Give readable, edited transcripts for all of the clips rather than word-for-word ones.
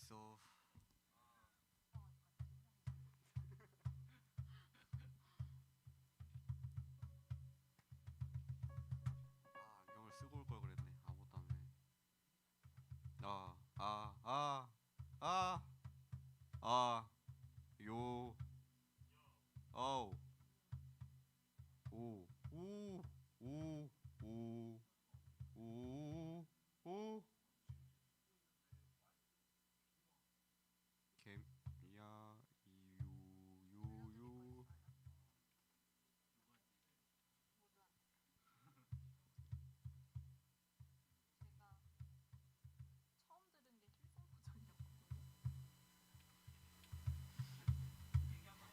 있어. 안경을 쓰고 올 걸 그랬네. 아무것도 안 해. 아, 요, 어우, 오, 우, 우, 우, 우, 우, 캠, 야, 유.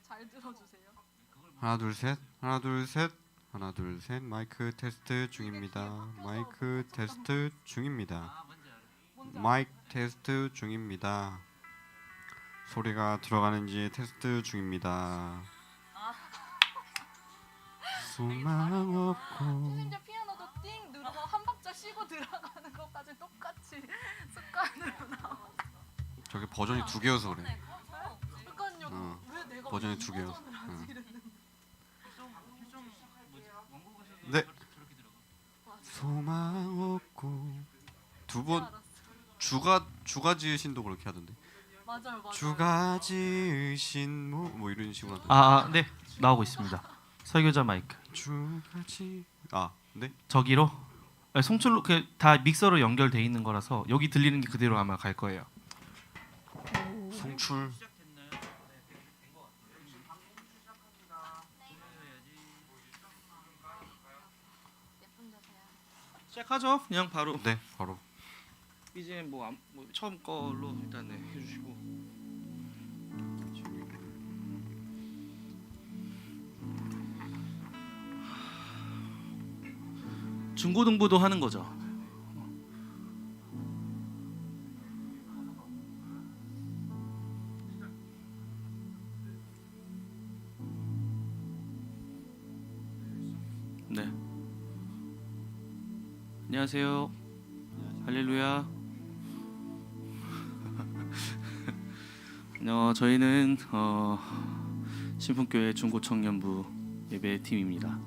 잘 들어주세요. 하나 둘 셋, 하나 둘 셋, 하나 둘 셋. 마이크 테스트 중입니다. 마이크 테스트 중입니다. 마이크 테스트 중입니다. 소리가 들어가는지 테스트 중입니다. 소망 없고. 심지어 피아노도 띵 누르고 한 박자 쉬고 들어가는 것까지 똑같이 습관으로 나와. 저게 버전이 두 개여서 그래. 그러니까요. 왜 내가 버전이 이 두 개여서. 버전을 하지 이랬는데. 네. 소망 없고 두 번 주가 지으신도 그렇게 하던데. 맞아요. 주가 지으신 뭐 이런 식으로 하던데. 네, 나오고 있습니다. 설교자 마이크. 네. 저기로 송출로 다 믹서로 연결돼 있는 거라서 여기 들리는 게 그대로 아마 갈 거예요. 송출. 시작하죠. 그냥 바로. 네, 바로. 이제 뭐 처음 걸로 일단 해주시고. 중고등부도 하는 거죠. 네. 안녕하세요. 할렐루야. 저희는 신풍교회 중고청년부 예배팀입니다.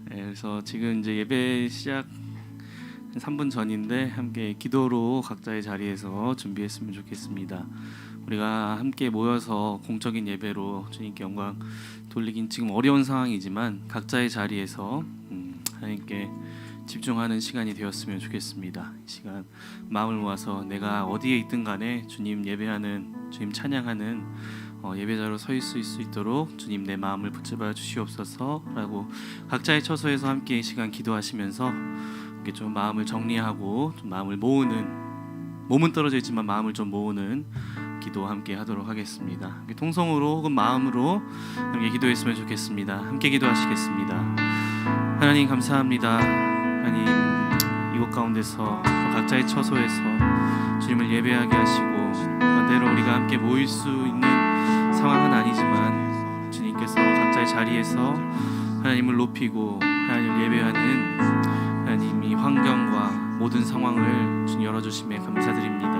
네, 그래서 지금 이제 예배 시작 3분 전인데 함께 기도로 각자의 자리에서 준비했으면 좋겠습니다. 우리가 함께 모여서 공적인 예배로 주님께 영광 돌리긴 지금 어려운 상황이지만 각자의 자리에서 하나님께 집중하는 시간이 되었으면 좋겠습니다. 이 시간 마음을 모아서 내가 어디에 있든 간에 주님 예배하는, 주님 찬양하는 예배자로 서 있을 수 있도록 주님 내 마음을 붙잡아 주시옵소서라고 각자의 처소에서 함께 이 시간 기도하시면서 이렇게 좀 마음을 정리하고 좀 마음을 모으는, 몸은 떨어져 있지만 마음을 좀 모으는 기도 함께 하도록 하겠습니다. 통성으로 혹은 마음으로 함께 기도했으면 좋겠습니다. 함께 기도하시겠습니다. 하나님 감사합니다. 하나님 이곳 가운데서 각자의 처소에서 주님을 예배하게 하시고 반대로 우리가 함께 모일 수 있는 상황은 아니지만 주님께서 각자의 자리에서 하나님을 높이고 하나님을 예배하는 하나님 이 환경과 모든 상황을 주님 열어주심에 감사드립니다.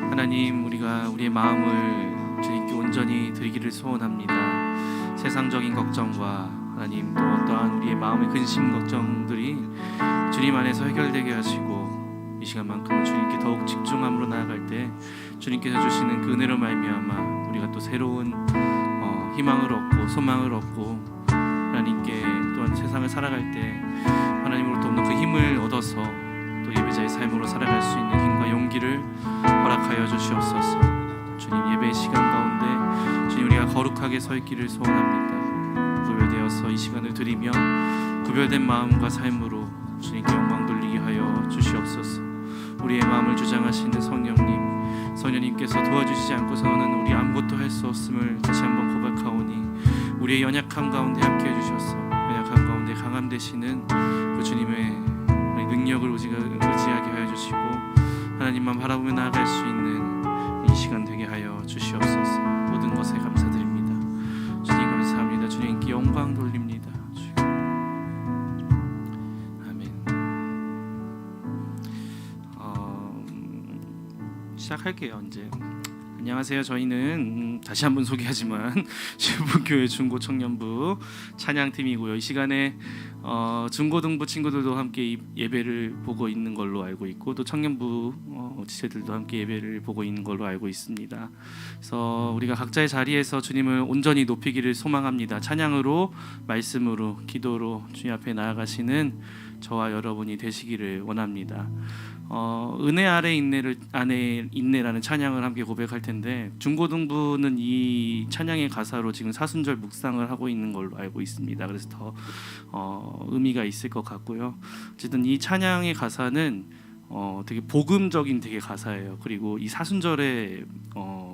하나님 우리가 우리의 마음을 주님께 온전히 드리기를 소원합니다. 세상적인 걱정과 하나님 또 어떠한 우리의 마음의 근심 걱정들이 주님 안에서 해결되게 하시고 이 시간만큼은 주님께 더욱 집중함으로 나아갈 때 주님께서 주시는 그 은혜로 말미암아 우리가 또 새로운 희망을 얻고 소망을 얻고 하나님께 또한 세상을 살아갈 때 하나님으로부터 없는 그 힘을 얻어서 또 예배자의 삶으로 살아갈 수 있는 힘과 용기를 허락하여 주시옵소서. 주님 예배의 시간 가운데 주님 우리가 거룩하게 서 있기를 소원합니다. 구별되어서 이 시간을 드리며 구별된 마음과 삶으로 주님께 영광 돌리게 하여 주시옵소서. 우리의 마음을 주장하시는 성령님께서 도와주시지 않고서는 우리 아무것도 할 수 없음을 다시 한번 고백하오니 우리의 연약함 가운데 함께 해주셔서 연약함 가운데 강함 되시는 그 주님의 능력을 의지하게 하여 주시고 하나님만 바라보며 나아갈 수 있는 이 시간 되게 하여 주시옵소서. 모든 것에 감사드립니다. 주님 감사합니다. 주님께 영광 돌립니다. 아멘. 시작할게요. 이제 안녕하세요. 저희는 다시 한번 소개하지만 신분교회 중고청년부 찬양팀이고요. 이 시간에 중고등부 친구들도 함께 예배를 보고 있는 걸로 알고 있고 또 청년부 지체들도 함께 예배를 보고 있는 걸로 알고 있습니다. 그래서 우리가 각자의 자리에서 주님을 온전히 높이기를 소망합니다. 찬양으로, 말씀으로, 기도로 주님 앞에 나아가시는 저와 여러분이 되시기를 원합니다. 은혜 아래 인내라는 찬양을 함께 고백할 텐데 중고등부는 이 찬양의 가사로 지금 사순절 묵상을 하고 있는 걸로 알고 있습니다. 그래서 더 의미가 있을 것 같고요. 어쨌든 이 찬양의 가사는 되게 복음적인 되게 가사예요. 그리고 이 사순절에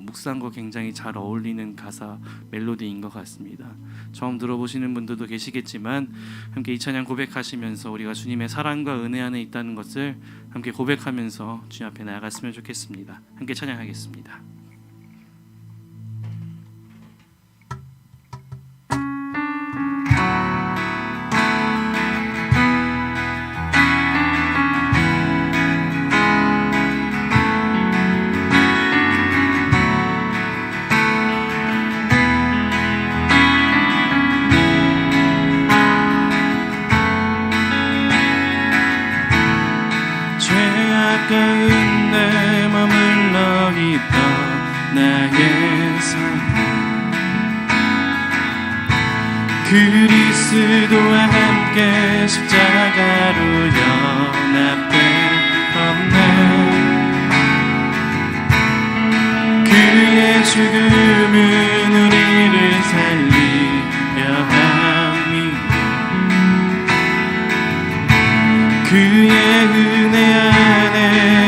묵상과 굉장히 잘 어울리는 가사 멜로디인 것 같습니다. 처음 들어보시는 분들도 계시겠지만 함께 이 찬양 고백하시면서 우리가 주님의 사랑과 은혜 안에 있다는 것을 함께 고백하면서 주님 앞에 나아갔으면 좋겠습니다. 함께 찬양하겠습니다. 가까운 내 머물러 있던 나의 삶 그리스도와 함께 십자가로 연합되었네. 그의 죽음은 우리를 살리려 함이요 그의 은혜 안에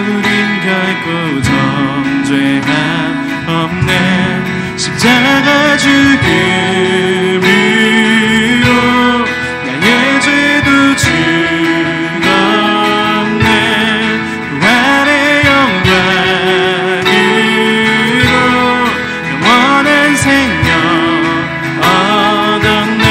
우린 결코 정죄함 없네. 십자가 죽음으로 나의 죄도 죽었네. 부활의 영광으로 영원한 생명 얻었네.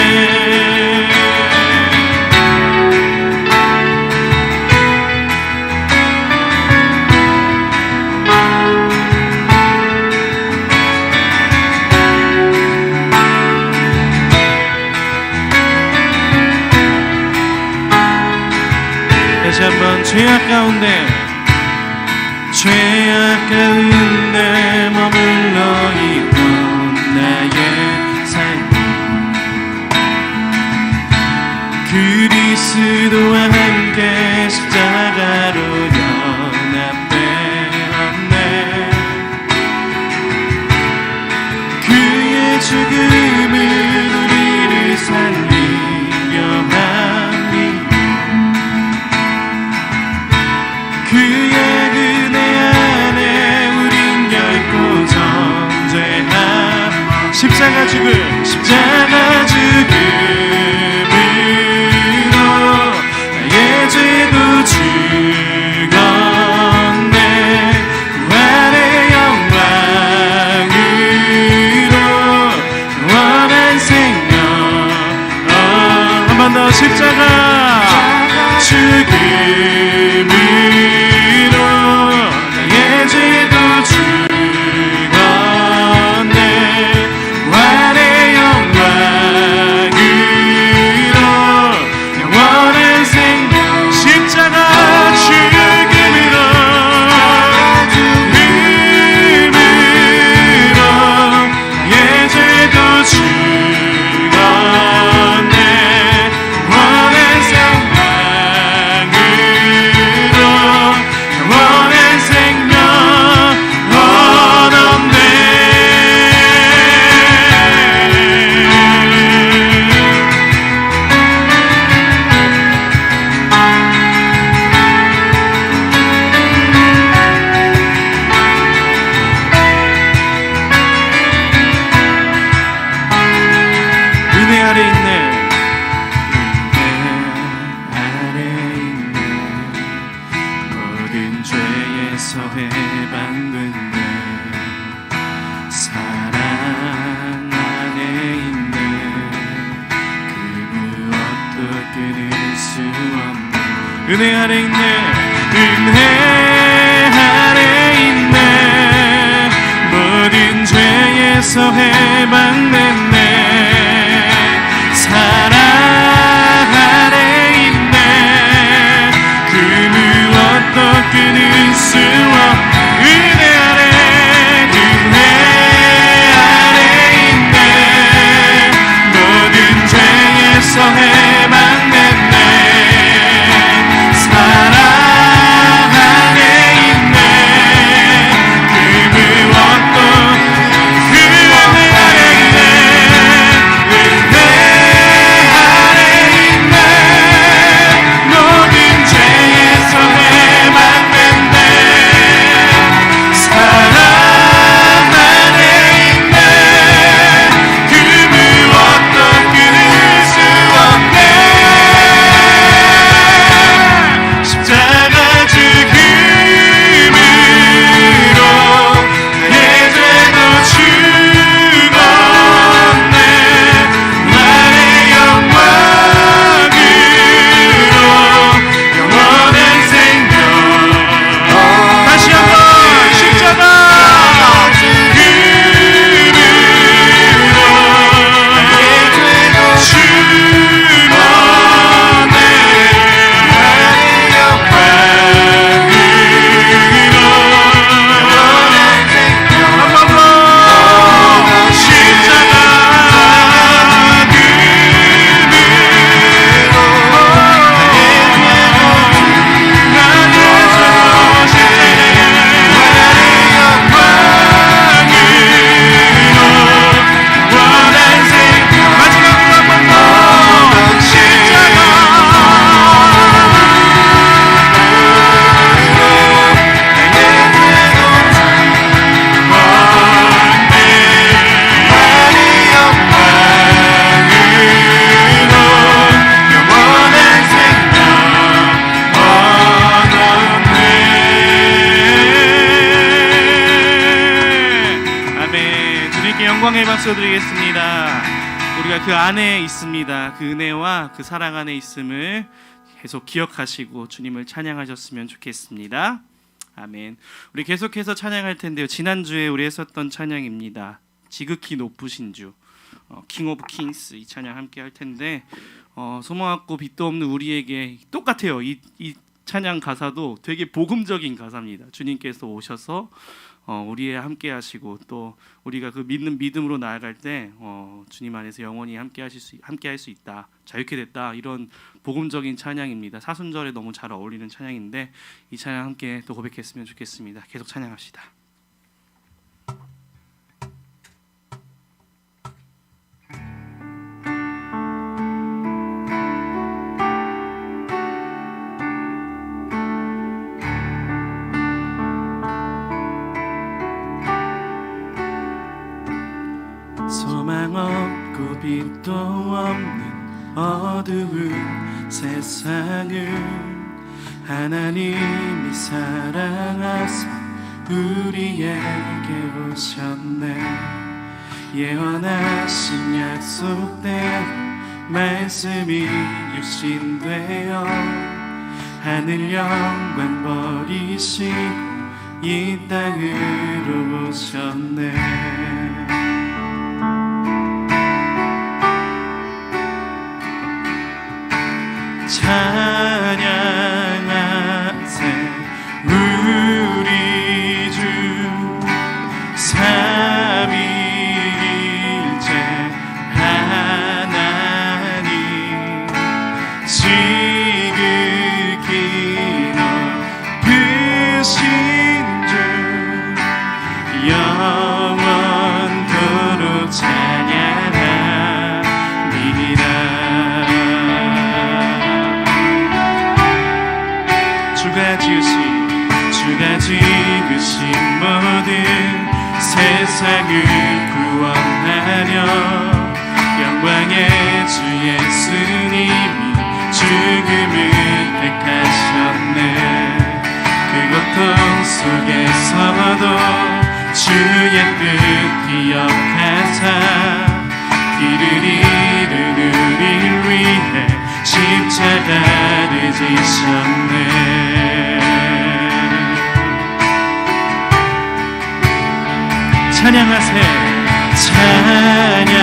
다시 한번 죄악 가운데 머물러 있던 나의 삶 그리스도와 함께 십자가로 연합되었네. 그의 죽음은 우리를 살리려 함이 그의 은혜 안에 우린 결코 정죄함. 십자가 죽음으로 나의 죄도 죽었네. 부활의 영광으로 영원한 생명 한 번 더 십자가 죽음으로 나의 죄도 죽었네. 부활의 영광으로 영원한 생명 십자가 죽음으로 나의 죄도 죽었네. 영원한 생명 영원한 생명 얻었네. 은혜 아래 있네. 모든 죄에서 해방됐네. 사랑 안에 있네. 그 무엇도 끊을 수 없네. 은혜 아래 있네. 은혜 아래 있네. 주께서 해방됐네. 사랑 안에 있네. 그 무엇도 끊을 수 없는 은혜 안에, 은혜 안에 있네. 모든 죄에서 해방됐네. 사랑 안에 있네. 그 무엇도 은혜 안에 있네. 은혜 안에 있네. 모든 죄에서 해방됐네. 사랑 안에 있네. 그 무엇도 끊을 수 없네. 십자가 죽음으로 내 죄도 죽었네. 나의 영광으로 영원한 생명. 다시 한번 십자가 죽음으로 내 죄도 죽었네. 나의 영광으로 영원한 생명. 한 번 더 십자가 아멘. 주님께 영광의 박수 드리겠습니다. 우리가 그 안에 있습니다. 그 은혜와 그 사랑 안에 있음을 계속 기억하시고 주님을 찬양하셨으면 좋겠습니다. 아멘. 우리 계속해서 찬양할 텐데요. 지난주에 우리 했었던 찬양입니다. 지극히 높으신 주, 킹 오브 킹스, 이 찬양 함께 할 텐데 소망없고 빛도 없는 우리에게 똑같아요. 이 찬양 가사도 되게 복음적인 가사입니다. 주님께서 오셔서 우리에 함께 하시고 또 우리가 그 믿는 믿음으로 나아갈 때 주님 안에서 영원히 함께 할 수 있다. 자유케 됐다. 이런 복음적인 찬양입니다. 사순절에 너무 잘 어울리는 찬양인데 이 찬양 함께 또 고백했으면 좋겠습니다. 계속 찬양합시다. 소망 없고 빛도 없는 어두운 세상을 하나님이 사랑하사 우리에게 오셨네. 예언하신 약속대로 말씀이 육신되어 하늘 영광 버리시고 이 땅으로 오셨네. 찬양하세 우리 주 삼위일체 하나님 지극히 높으신 주 영원토록 찬양합니다. 주가 지으신 모든 세상을 구원하려 영광의 주 예수님이 죽음을 택하셨네. 그 고통 속에서도 주의 뜻 기억하사 길을 잃은 우리를 위해 십자가를 지셨네. 찬양하세 찬양하세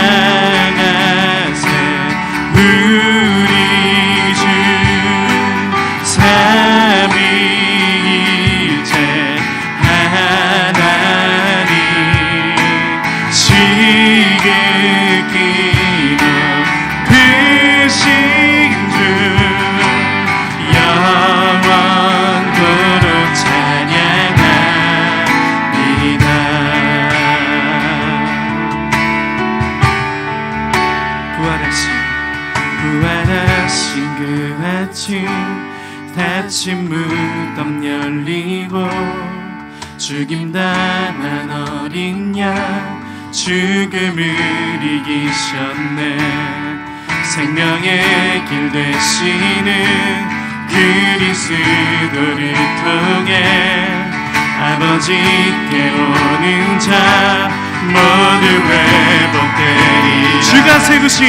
우리 주 삼위일체 하나님 지극히 높으신 주 영원토록 찬양합니다. 부활하신 그 아침 닫힌 무덤 열리고 죽임 당한 어린 양 죽음을 이기셨네. 생명의 길 되시는 그리스도를 통해 아버지께 오는 자 모두 회복되리. 주가 세우신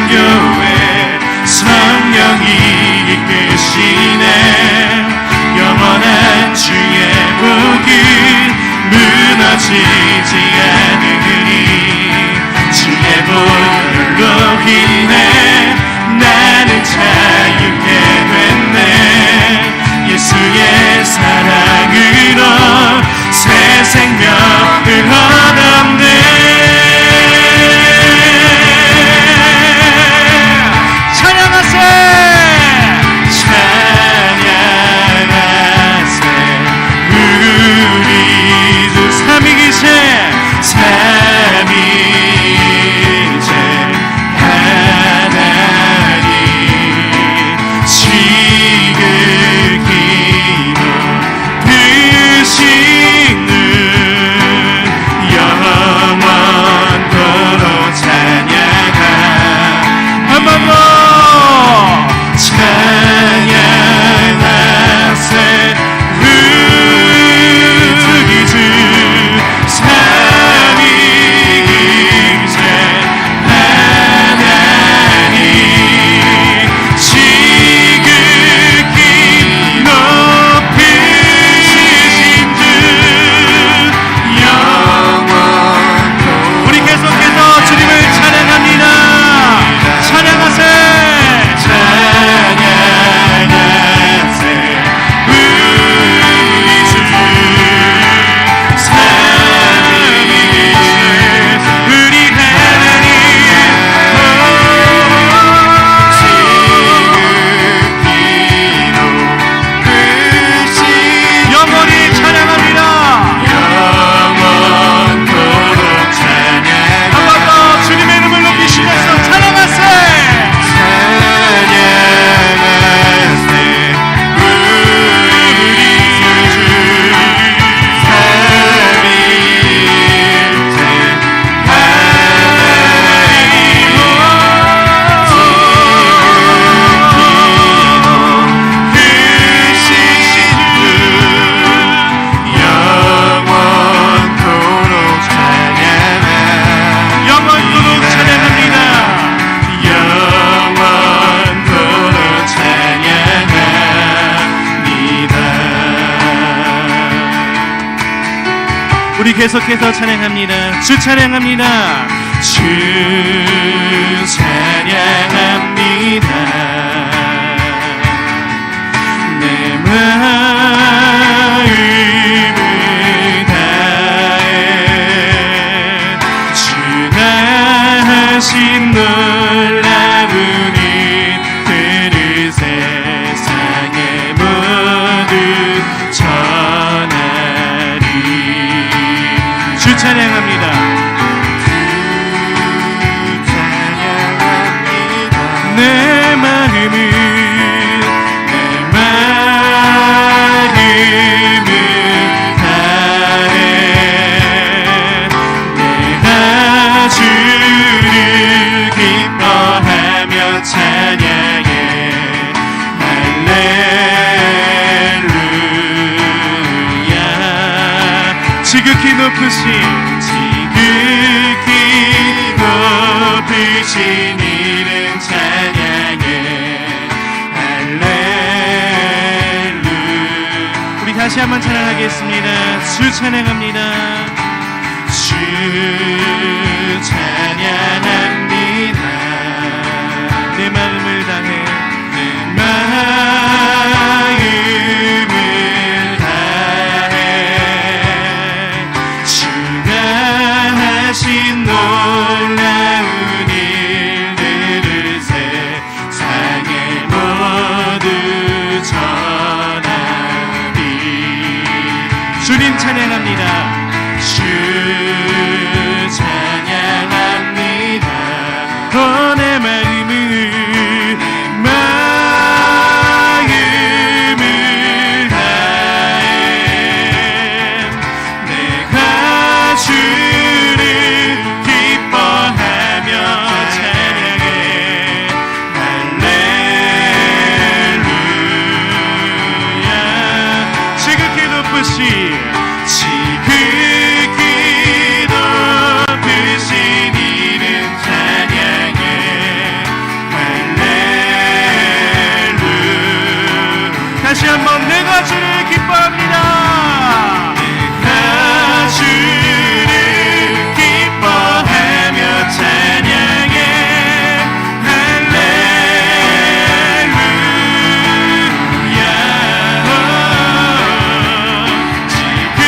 교회 성령이 이끄시네. 영원한 주의 복은 무너지지 않으니 주의 보혈로 인해 나는 자유케 됐네. 예수의 사랑으로 새 생명을 얻었네. 찬양하세 우리 주 삼위일체 하나님 지극히 높으신 분 영원토록 찬양하. 한 번 더 찬양하세 우리 주 삼위일체 하나님 지극히 높으신 주 영원토록. 우리 계속해서 주님을 찬양합니다. 찬양하세 우리 주 삼위일체 우리 하나님 지극히 높으신 영원히 찬양합니다. 영원토록 찬양. 한 번 더 주님의 이름을 높이시면서 찬양하세 우리 계속해서 찬양합니다. 주 찬양합니다. 주 찬양합니다. 내 마음을 다해 주 하신 놀라운 일들을 세상에 모두 전하리. 주 찬양합니다. 내 마음을 다해 내가 주를 기뻐하며 찬양해. 할렐루야. 지극히 높으신 이름 찬양해. 할렐루야. 우리 다시 한번 찬양하겠습니다. 주 찬양합니다. 찬양합니다. 내 마음을 다해 내 마음을 다해 주가 하신 놀라운 일들을 세상에 모두 전하리. 주님 찬양합니다. 주 찬양합니다. 내 마음을 다해 내가 주를 기뻐하며 찬양해. 할렐루야. 지극히 높으신 이름 찬양해. 할렐루야. 다시 한번 내가 주를 기뻐합니다. 내가 주를 기뻐하며 찬양해. 할렐루야. 지극히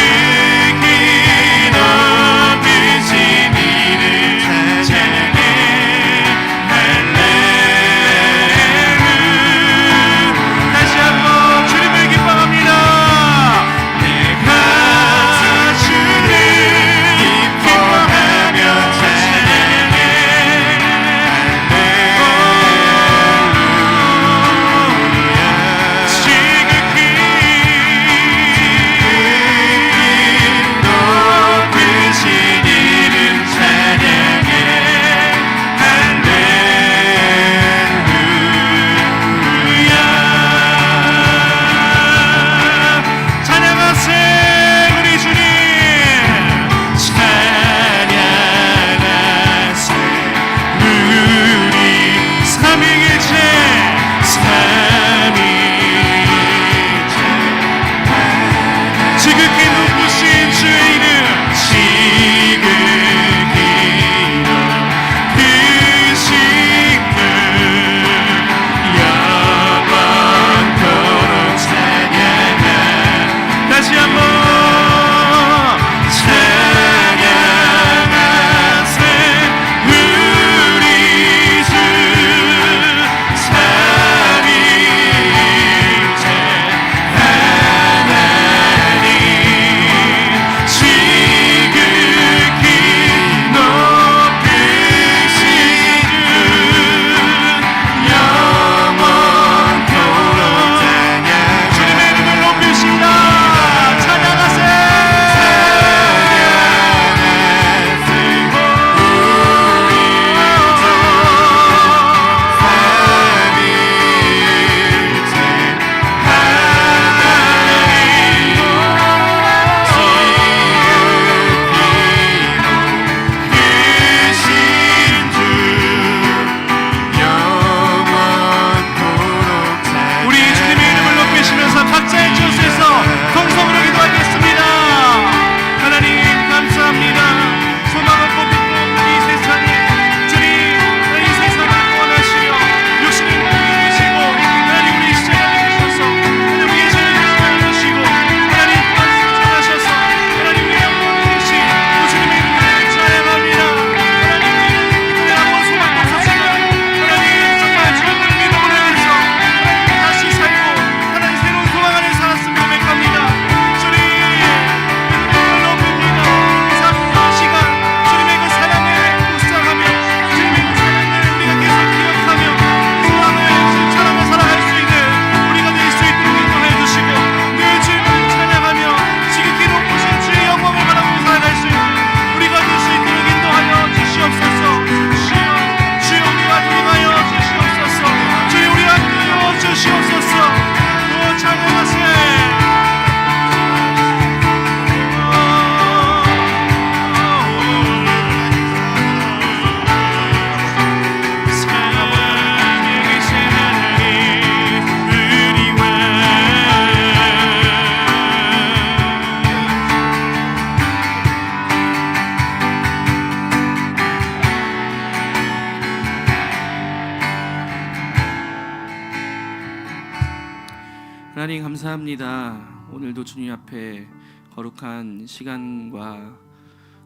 감사합니다. 오늘도 주님 앞에 거룩한 시간과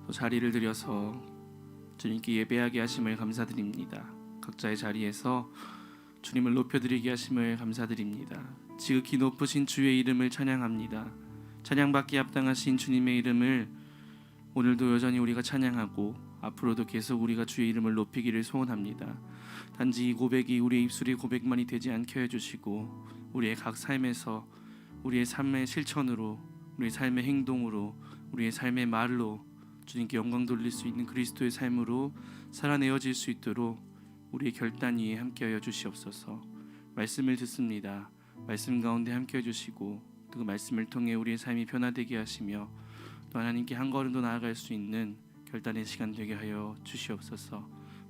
또 자리를 들여서 주님께 예배하게 하심을 감사드립니다. 각자의 자리에서 주님을 높여드리게 하심을 감사드립니다. 지극히 높으신 주의 이름을 찬양합니다. 찬양받기 합당하신 주님의 이름을 오늘도 여전히 우리가 찬양하고 앞으로도 계속 우리가 주의 이름을 높이기를 소원합니다. 단지 이 고백이 우리의 입술의 고백만이 되지 않게 해주시고 우리의 각 삶에서 우리의 삶의 실천으로, 우리의 삶의 행동으로, 우리의 삶의 말로 주님께 영광 돌릴 수 있는 그리스도의 삶으로 살아내어질 수 있도록 우리의 결단 위에 함께하여 주시옵소서. 말씀을 듣습니다. 말씀 가운데 함께해 주시고 그 말씀을 통해 우리의 삶이 변화되게 하시며 또 하나님께 한 걸음 더 나아갈 수 있는 결단의 시간 되게 하여 주시옵소서.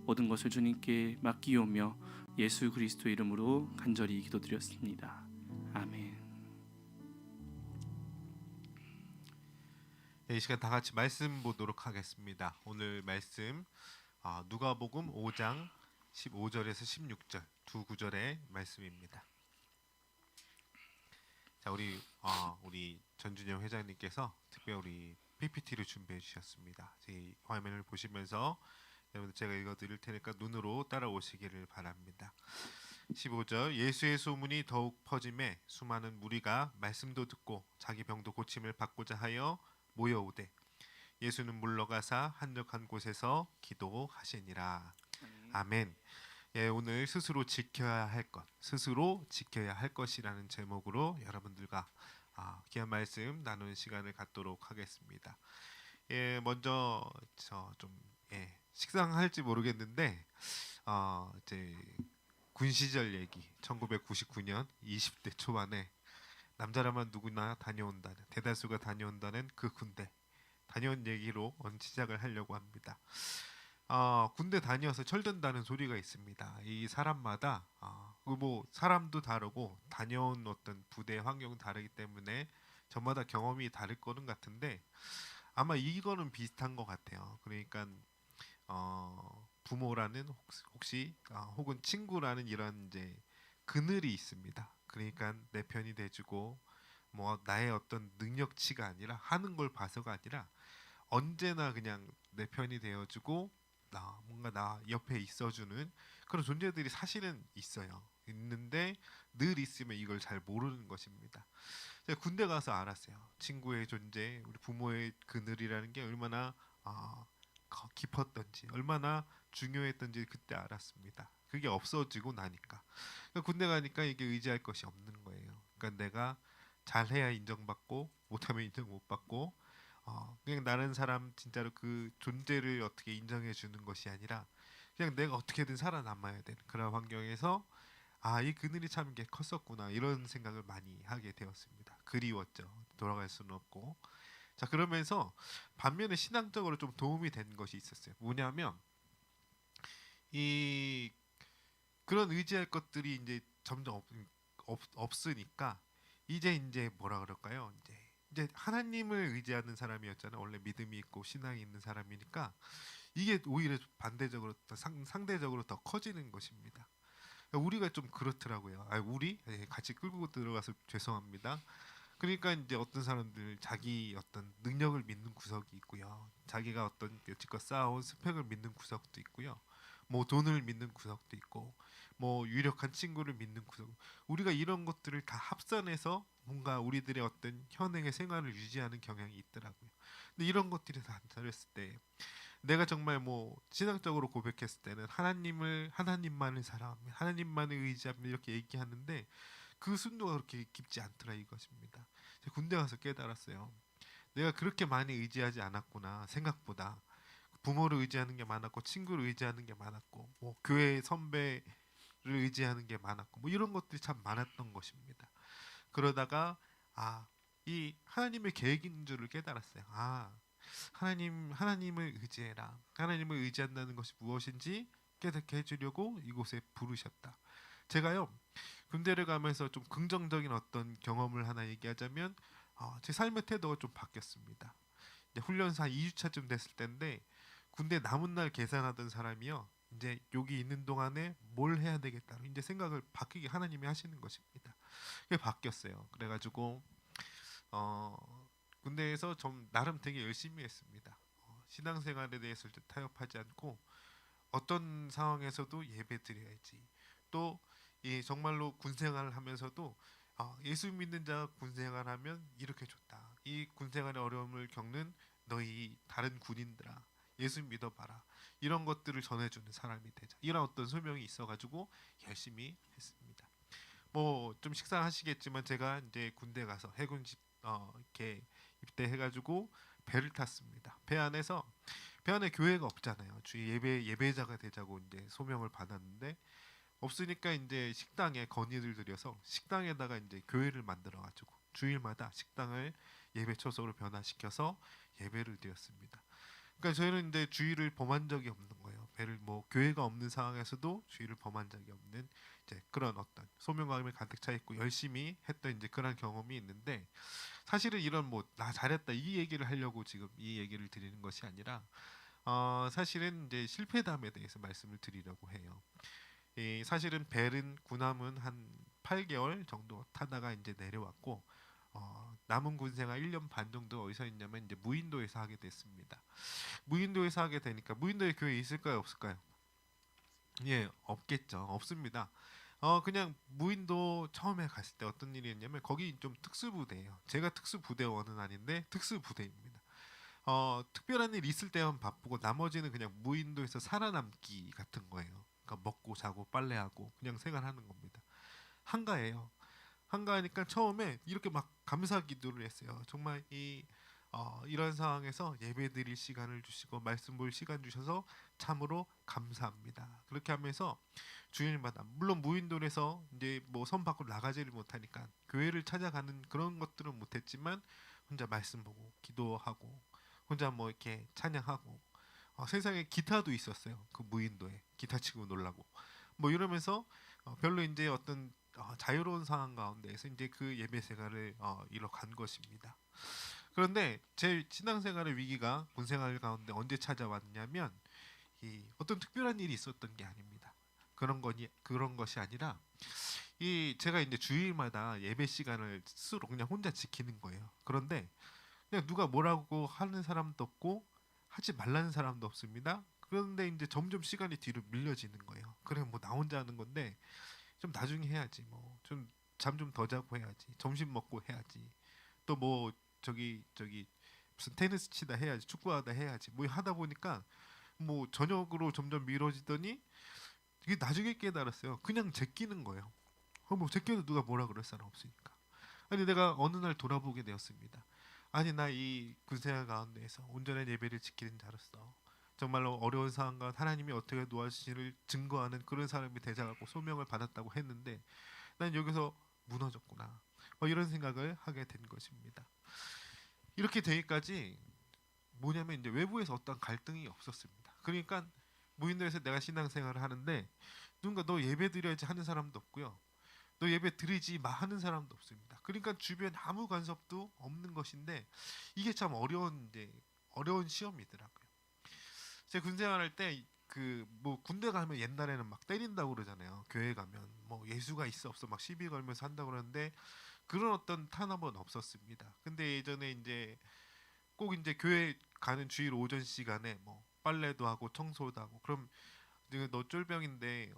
모든 것을 주님께 맡기오며 예수 그리스도 이름으로 간절히 기도드렸습니다. 아멘. 이 시간 다 같이 말씀 보도록 하겠습니다. 오늘 말씀 누가복음 5장 15절에서 16절 두 구절의 말씀입니다. 자, 우리 전준영 회장님께서 특별히 우리 PPT를 준비해 주셨습니다. 이 화면을 보시면서 여러분 제가 읽어드릴 테니까 눈으로 따라오시기를 바랍니다. 15절 예수의 소문이 더욱 퍼짐에 수많은 무리가 말씀도 듣고 자기 병도 고침을 받고자 하여 모여오되 예수는 물러가사 한적한 곳에서 기도하시니라. 아멘. 예, 오늘 스스로 지켜야 할 것, 스스로 지켜야 할 것이라는 제목으로 여러분들과 귀한 말씀 나누는 시간을 갖도록 하겠습니다. 예, 먼저 식상할지 모르겠는데 이제 군 시절 얘기, 1999년 20대 초반에 남자라면 누구나 다녀온다는, 대다수가 다녀온다는 그 군대 다녀온 얘기로 오늘 시작을 하려고 합니다. 군대 다녀서 철든다는 소리가 있습니다. 이 사람마다 사람도 다르고 다녀온 어떤 부대 환경은 다르기 때문에 저마다 경험이 다를 거는 같은데 아마 이거는 비슷한 것 같아요. 그러니까 부모라는 혹시 혹은 친구라는 이런 이제 그늘이 있습니다. 그러니까 내 편이 돼주고 뭐 나의 어떤 능력치가 아니라 하는 걸 봐서가 아니라 언제나 그냥 내 편이 되어주고 뭔가 나 옆에 있어주는 그런 존재들이 사실은 있는데 늘 있으면 이걸 잘 모르는 것입니다. 제가 군대 가서 알았어요. 친구의 존재, 우리 부모의 그늘이라는 게 얼마나 깊었던지, 얼마나 중요했던지 그때 알았습니다. 그게 없어지고 나니까. 그러니까 군대 가니까 이게 의지할 것이 없는 거예요. 그러니까 내가 잘해야 인정받고 못하면 인정 못 받고 그냥 나는 사람 진짜로 그 존재를 어떻게 인정해 주는 것이 아니라 그냥 내가 어떻게든 살아남아야 되는 그런 환경에서 이 그늘이 참 이게 컸었구나 이런 생각을 많이 하게 되었습니다. 그리웠죠. 돌아갈 수는 없고. 자, 그러면서 반면에 신앙적으로 좀 도움이 된 것이 있었어요. 뭐냐면 그런 의지할 것들이 이제 점점 없으니까 이제 뭐라 그럴까요? 이제 하나님을 의지하는 사람이었잖아요. 원래 믿음이 있고 신앙이 있는 사람이니까 이게 오히려 반대적으로 상대적으로 더 커지는 것입니다. 우리가 좀 그렇더라고요. 우리 같이 끌고 들어가서 죄송합니다. 그러니까 이제 어떤 사람들 자기 어떤 능력을 믿는 구석이 있고요. 자기가 어떤 여지껏 쌓아온 스펙을 믿는 구석도 있고요. 뭐 돈을 믿는 구석도 있고 뭐 유력한 친구를 믿는 구석. 우리가 이런 것들을 다 합산해서 뭔가 우리들의 어떤 현행의 생활을 유지하는 경향이 있더라고요. 근데 이런 것들이 다 안타렸을 때 내가 정말 뭐 신앙적으로 고백했을 때는 하나님만을 사랑하며 하나님만을 의지하며 이렇게 얘기하는데 그 순도가 그렇게 깊지 않더라 이것입니다. 제가 군대 가서 깨달았어요. 내가 그렇게 많이 의지하지 않았구나. 생각보다 부모를 의지하는 게 많았고 친구를 의지하는 게 많았고 뭐 교회 선배를 의지하는 게 많았고 뭐 이런 것들이 참 많았던 것입니다. 그러다가 이 하나님의 계획인 줄을 깨달았어요. 하나님을 의지해라. 하나님을 의지한다는 것이 무엇인지 깨닫게 해주려고 이곳에 부르셨다. 제가요 군대를 가면서 좀 긍정적인 어떤 경험을 하나 얘기하자면 제 삶의 태도가 좀 바뀌었습니다. 이제 훈련소 한 2주차쯤 됐을 때인데 군대 남은 날 계산하던 사람이요 이제 여기 있는 동안에 뭘 해야 되겠다 이제 생각을 바뀌게 하나님이 하시는 것입니다. 그게 바뀌었어요. 그래가지고 군대에서 좀 나름 되게 열심히 했습니다. 신앙생활에 대해서 타협하지 않고 어떤 상황에서도 예배 드려야지. 또 이 정말로 군생활을 하면서도 예수 믿는 자가 군생활하면 이렇게 좋다. 이 군생활의 어려움을 겪는 너희 다른 군인들아, 예수 믿어봐라. 이런 것들을 전해주는 사람이 되자. 이런 어떤 소명이 있어가지고 열심히 했습니다. 뭐 좀 식상하시겠지만 제가 이제 군대 가서 해군 이렇게 입대해가지고 배를 탔습니다. 배 안에 교회가 없잖아요. 주의 예배자가 되자고 이제 소명을 받았는데 없으니까 이제 식당에 건의를 드려서 식당에다가 이제 교회를 만들어 가지고 주일마다 식당을 예배 처소로 변화시켜서 예배를 드렸습니다. 그러니까 저희는 이제 주일을 범한 적이 없는 거예요. 배를 뭐 교회가 없는 상황에서도 주일을 범한 적이 없는 이제 그런 어떤 소명감에 가득 차 있고 열심히 했던 이제 그런 경험이 있는데 사실은 이런 뭐 나 잘했다 이 얘기를 하려고 지금 이 얘기를 드리는 것이 아니라 사실은 이제 실패담에 대해서 말씀을 드리려고 해요. 사실은 벨은 군함은 한 8개월 정도 타다가 이제 내려왔고 남은 군생활 1년 반 정도 어디서 했냐면 이제 무인도에서 하게 됐습니다. 무인도에서 하게 되니까 무인도에 교회 있을까요, 없을까요? 예, 없겠죠. 없습니다. 그냥 무인도 처음에 갔을 때 어떤 일이 있냐면 거기 좀 특수부대예요. 제가 특수부대원은 아닌데 특수부대입니다. 특별한 일 있을 때만 바쁘고 나머지는 그냥 무인도에서 살아남기 같은 거예요. 그러니까 먹고 자고 빨래하고 그냥 생활하는 겁니다. 한가해요. 한가하니까 처음에 이렇게 막 감사 기도를 했어요. 정말 이런 상황에서 예배드릴 시간을 주시고 말씀 볼 시간 주셔서 참으로 감사합니다. 그렇게 하면서 주일마다 물론 무인도에서 이제 뭐 선 밖으로 나가지를 못하니까 교회를 찾아가는 그런 것들은 못했지만 혼자 말씀 보고 기도하고 혼자 뭐 이렇게 찬양하고 세상에 기타도 있었어요. 그 무인도에 기타 치고 놀라고 뭐 이러면서 별로 이제 어떤 자유로운 상황 가운데에서 이제 그 예배 생활을 이뤄간 것입니다. 그런데 제 신앙생활의 위기가 군생활 가운데 언제 찾아왔냐면 어떤 특별한 일이 있었던 게 아닙니다. 그런 것이 아니라 제가 이제 주일마다 예배 시간을 스스로 그냥 혼자 지키는 거예요. 그런데 그냥 누가 뭐라고 하는 사람도 없고 하지 말라는 사람도 없습니다. 그런데 이제 점점 시간이 뒤로 밀려지는 거예요. 그래 뭐 나 혼자 하는 건데 좀 나중에 해야지. 뭐 좀 잠 좀 더 자고 해야지. 점심 먹고 해야지. 또 뭐 저기 무슨 테니스 치다 해야지. 축구하다 해야지. 뭐 하다 보니까 뭐 저녁으로 점점 미뤄지더니 이게 나중에 깨달았어요. 그냥 제끼는 거예요. 뭐 제껴도 누가 뭐라 그럴 사람 없으니까. 아니 내가 어느 날 돌아보게 되었습니다. 아니 나 이 군생활 가운데에서 온전한 예배를 지키는 자로서 정말로 어려운 상황과 하나님이 어떻게 도와주시를 증거하는 그런 사람이 되자고 소명을 받았다고 했는데 난 여기서 무너졌구나. 이런 생각을 하게 된 것입니다. 이렇게 되기까지 뭐냐면 이제 외부에서 어떤 갈등이 없었습니다. 그러니까 무인도에서 내가 신앙생활을 하는데 누군가 너 예배 드려야지 하는 사람도 없고요. 너 예배 드리지 마 하는 사람도 없습니다. 그러니까 주변 아무 간섭도 없는 것인데 이게 참 어려운 시험이더라고요. 제 군생활할 때 그 뭐 군대 가면 옛날에는 막 때린다고 그러잖아요. 교회 가면 뭐 예수가 있어 없어 막 시비 걸면서 한다고 그러는데 그런 어떤 탄압은 없었습니다. 근데 예전에 이제 꼭 이제 교회 가는 주일 오전 시간에 뭐 빨래도 하고 청소도 하고 그럼 너 쫄병인데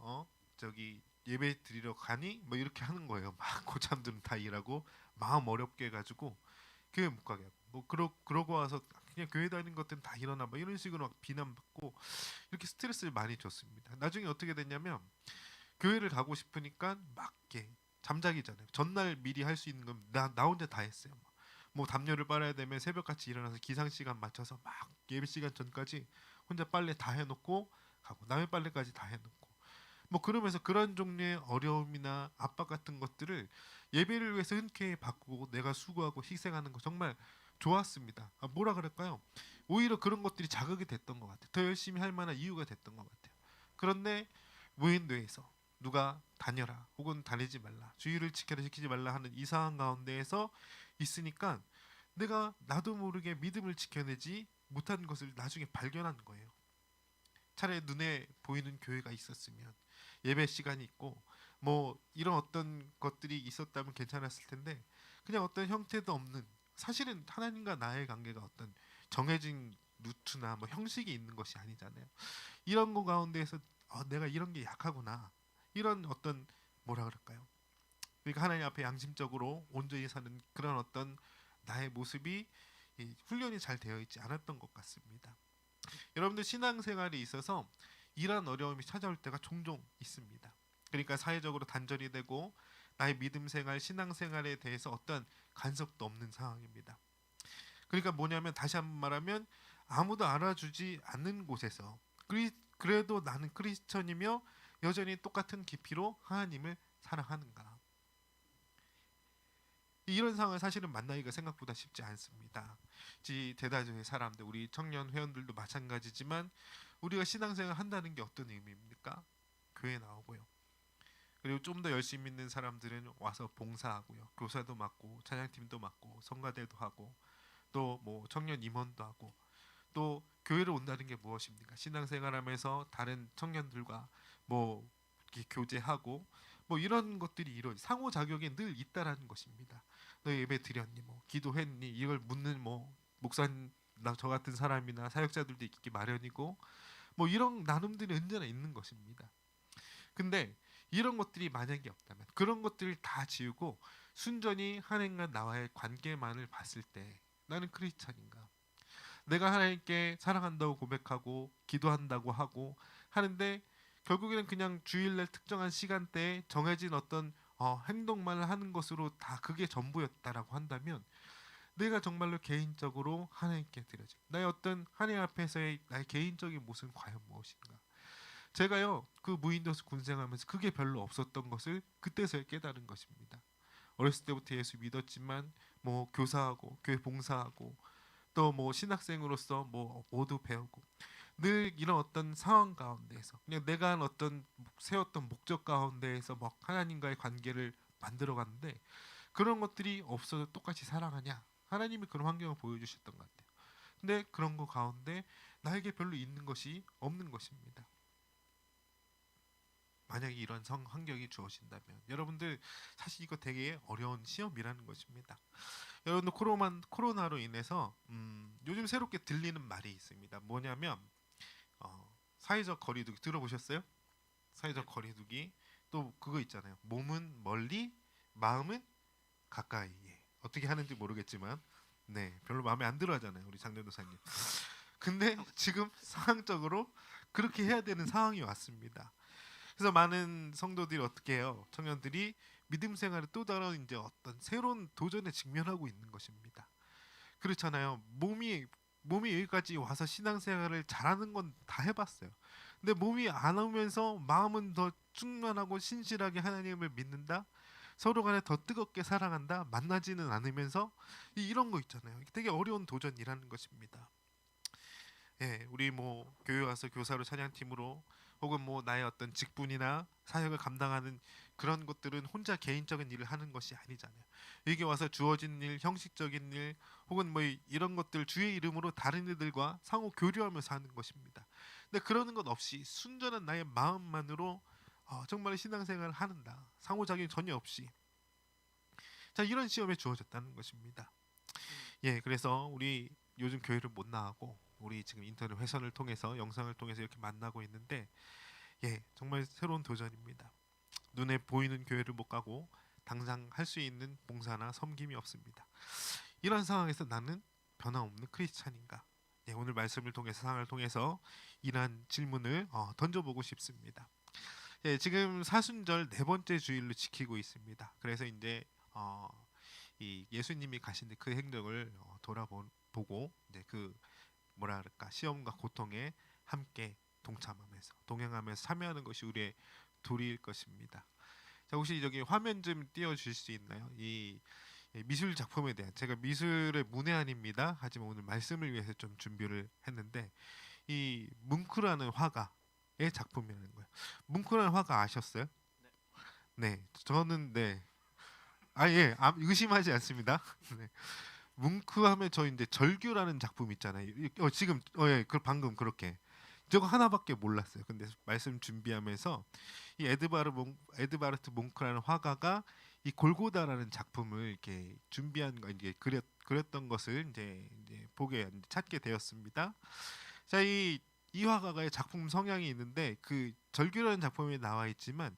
저기 예배 드리러 가니? 뭐 이렇게 하는 거예요. 막 고참들은 다 일하고 마음 어렵게 해가지고 교회 못 가게 하고 뭐 그러고 와서 그냥 교회 다니는 것들은 다 일어나 뭐 이런 식으로 막 비난받고 이렇게 스트레스를 많이 줬습니다. 나중에 어떻게 됐냐면 교회를 가고 싶으니까 막 이렇게 잠자기 전에 전날 미리 할 수 있는 건 나 혼자 다 했어요. 뭐 담요를 빨아야 되면 새벽같이 일어나서 기상 시간 맞춰서 막 예배 시간 전까지 혼자 빨래 다 해놓고 가고 남의 빨래까지 다 해놓고 뭐 그러면서 그런 종류의 어려움이나 압박 같은 것들을 예배를 위해서 흔쾌히 바꾸고 내가 수고하고 희생하는 거 정말 좋았습니다. 뭐라 그럴까요? 오히려 그런 것들이 자극이 됐던 것 같아요. 더 열심히 할 만한 이유가 됐던 것 같아요. 그런데 무인도에서 누가 다녀라 혹은 다니지 말라 주의를 지키지 말라 하는 이상한 가운데에서 있으니까 내가 나도 모르게 믿음을 지켜내지 못한 것을 나중에 발견한 거예요. 차라리 눈에 보이는 교회가 있었으면 예배 시간이 있고 뭐 이런 어떤 것들이 있었다면 괜찮았을 텐데 그냥 어떤 형태도 없는 사실은 하나님과 나의 관계가 어떤 정해진 루트나 뭐 형식이 있는 것이 아니잖아요. 이런 거 가운데에서 내가 이런 게 약하구나 이런 어떤 뭐라 그럴까요? 그러니까 하나님 앞에 양심적으로 온전히 사는 그런 어떤 나의 모습이 이 훈련이 잘 되어 있지 않았던 것 같습니다. 여러분들 신앙생활에 있어서 이러한 어려움이 찾아올 때가 종종 있습니다. 그러니까 사회적으로 단절이 되고 나의 믿음생활, 신앙생활에 대해서 어떤 간섭도 없는 상황입니다. 그러니까 뭐냐면 다시 한번 말하면 아무도 알아주지 않는 곳에서 그래도 나는 크리스천이며 여전히 똑같은 깊이로 하나님을 사랑하는가. 이런 상황을 사실은 만나기가 생각보다 쉽지 않습니다. 대다수의 사람들, 우리 청년 회원들도 마찬가지지만 우리가 신앙생활 한다는 게 어떤 의미입니까? 교회 나오고요. 그리고 좀 더 열심히 있는 사람들은 와서 봉사하고요. 교사도 맡고 찬양팀도 맡고 성가대도 하고 또 뭐 청년 임원도 하고 또 교회를 온다는 게 무엇입니까? 신앙생활하면서 다른 청년들과 뭐 이렇게 교제하고 뭐 이런 것들이 상호작용이 늘 있다라는 것입니다. 너 예배 드렸니? 뭐 기도했니? 이걸 묻는 뭐 목사님 저 같은 사람이나 사역자들도 있기 마련이고 뭐 이런 나눔들이 언제나 있는 것입니다. 근데 이런 것들이 만약에 없다면 그런 것들을 다 지우고 순전히 하나님과 나와의 관계만을 봤을 때 나는 크리스찬인가? 내가 하나님께 사랑한다고 고백하고 기도한다고 하고 하는데 결국에는 그냥 주일날 특정한 시간대에 정해진 어떤 행동만 하는 것으로 다 그게 전부였다라고 한다면 내가 정말로 개인적으로 하나님께 드려진 나의 어떤 하나님 앞에서의 나의 개인적인 모습은 과연 무엇인가? 제가요 그 무인도에서 군생하면서 그게 별로 없었던 것을 그때서야 깨달은 것입니다. 어렸을 때부터 예수 믿었지만 뭐 교사하고 교회 봉사하고 또 뭐 신학생으로서 뭐 모두 배우고 늘 이런 어떤 상황 가운데에서 그냥 내가 어떤 세웠던 목적 가운데에서 뭐 하나님과의 관계를 만들어 갔는데 그런 것들이 없어도 똑같이 사랑하냐? 하나님이 그런 환경을 보여주셨던 것 같아요. 근데 그런 거 가운데 나에게 별로 있는 것이 없는 것입니다. 만약에 이런 환경이 주어진다면 여러분들 사실 이거 되게 어려운 시험이라는 것입니다. 여러분들 코로나로 인해서 요즘 새롭게 들리는 말이 있습니다. 뭐냐면 사회적 거리두기 들어보셨어요? 사회적 거리두기 또 그거 있잖아요. 몸은 멀리 마음은 가까이. 어떻게 하는지 모르겠지만 네 별로 마음에 안 들어하잖아요 우리 장전도사님. 근데 지금 상황적으로 그렇게 해야 되는 상황이 왔습니다. 그래서 많은 성도들이 어떻게 해요? 청년들이 믿음 생활에 또 다른 이제 어떤 새로운 도전에 직면하고 있는 것입니다. 그렇잖아요. 몸이 여기까지 와서 신앙생활을 잘하는 건 다 해봤어요. 근데 몸이 안 오면서 마음은 더 충만하고 신실하게 하나님을 믿는다. 서로 간에 더 뜨겁게 사랑한다. 만나지는 않으면서 이런 거 있잖아요. 되게 어려운 도전이라는 것입니다. 예, 우리 뭐 교회 와서 교사로 찬양팀으로 혹은 뭐 나의 어떤 직분이나 사역을 감당하는 그런 것들은 혼자 개인적인 일을 하는 것이 아니잖아요. 여기 와서 주어진 일, 형식적인 일 혹은 뭐 이런 것들 주의 이름으로 다른 이들과 상호 교류하면서 하는 것입니다. 근데 그러는 것 없이 순전한 나의 마음만으로 정말 신앙생활을 하는다. 상호작용이 전혀 없이 자 이런 시험에 주어졌다는 것입니다. 예, 그래서 우리 요즘 교회를 못 나가고 우리 지금 인터넷 회선을 통해서 영상을 통해서 이렇게 만나고 있는데 예 정말 새로운 도전입니다. 눈에 보이는 교회를 못 가고 당장 할 수 있는 봉사나 섬김이 없습니다. 이런 상황에서 나는 변함없는 크리스찬인가? 예, 오늘 말씀을 통해서 상황을 통해서 이러한 질문을 던져보고 싶습니다. 예, 지금 사순절 네 번째 주일로 지키고 있습니다. 그래서 이제 이 예수님이 가신 그 행적을 돌아보고 이제 그 뭐라 그럴까 시험과 고통에 함께 동참하면서 동행하면서 참여하는 것이 우리의 도리일 것입니다. 자 혹시 저기 화면 좀 띄워주실 수 있나요? 이 미술 작품에 대한 제가 미술의 문외한입니다. 하지만 오늘 말씀을 위해서 좀 준비를 했는데 이 뭉크라는 화가의 작품이라는 거예요. 뭉크라는 화가 아셨어요? 네, 저는 네. 예, 의심하지 않습니다. 네. 뭉크 하면 저 이제 절규라는 작품 있잖아요. 지금 예, 그 방금 그렇게 저거 하나밖에 몰랐어요. 근데 말씀 준비하면서 이 에드바르트 몽크라는 화가가 이 골고다라는 작품을 이렇게 준비한 거 이제 그렸던 것을 이제 보게 찾게 되었습니다. 자, 이 화가의 작품 성향이 있는데 그 절규라는 작품에 나와 있지만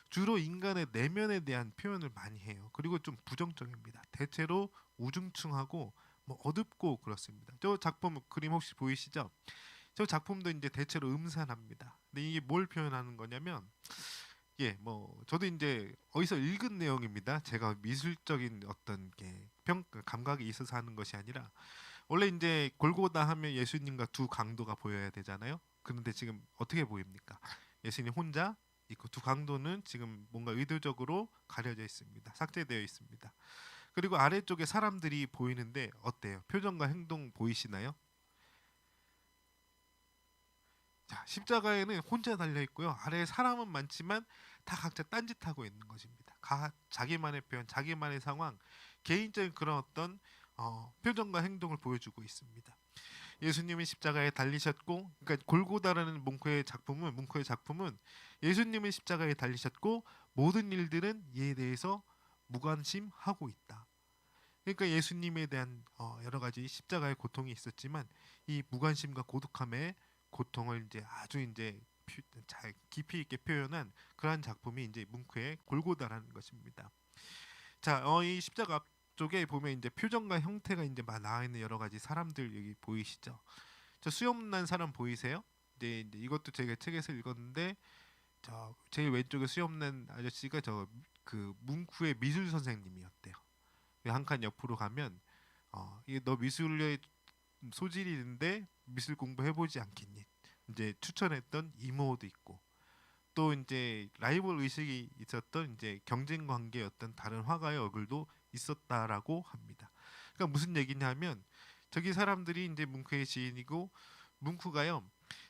주로 인간의 내면에 대한 표현을 많이 해요. 그리고 좀 부정적입니다. 대체로 우중충하고 뭐 어둡고 그렇습니다. 저 작품 그림 혹시 보이시죠? 저 작품도 이제 대체로 음산합니다. 근데 이게 뭘 표현하는 거냐면 뭐 저도 이제 어디서 읽은 내용입니다. 제가 미술적인 어떤 게 감각이 있어서 하는 것이 아니라 원래 이제 골고다 하면 예수님과 두 강도가 보여야 되잖아요. 그런데 지금 어떻게 보입니까? 예수님 혼자 있고 두 강도는 지금 뭔가 의도적으로 가려져 있습니다. 삭제되어 있습니다. 그리고 아래쪽에 사람들이 보이는데 어때요? 표정과 행동 보이시나요? 자, 십자가에는 혼자 달려 있고요. 아래에 사람은 많지만 다 각자 딴짓하고 있는 것입니다. 자기만의 표현, 자기만의 상황, 개인적인 그런 어떤 표정과 행동을 보여주고 있습니다. 예수님이 십자가에 달리셨고, 그러니까 골고다라는 뭉크의 작품은 예수님이 십자가에 달리셨고 모든 일들은 이에 대해서 무관심하고 있다. 그러니까 예수님에 대한 여러 가지 십자가의 고통이 있었지만 이 무관심과 고독함의 고통을 이제 아주 이제 잘 깊이 있게 표현한 그러한 작품이 이제 뭉크의 골고다라는 것입니다. 자, 이 십자가 앞쪽에 보면 이제 표정과 형태가 이제 막 나와 있는 여러 가지 사람들 여기 보이시죠? 저 수염난 사람 보이세요? 이제 이것도 제가 책에서 읽었는데 저 제일 왼쪽에 수염난 아저씨가 저 그 뭉크의 미술 선생님이었대요. 한 칸 옆으로 가면 이게 너 미술에 소질이 있는데 미술 공부 해보지 않겠니? 이제 추천했던 이모도 있고 또 이제 라이벌 의식이 있었던 이제 경쟁 관계였던 다른 화가의 얼굴도 있었다라고 합니다. 그러니까 무슨 얘기냐면 저기 사람들이 이제 뭉크의 지인이고 뭉크가요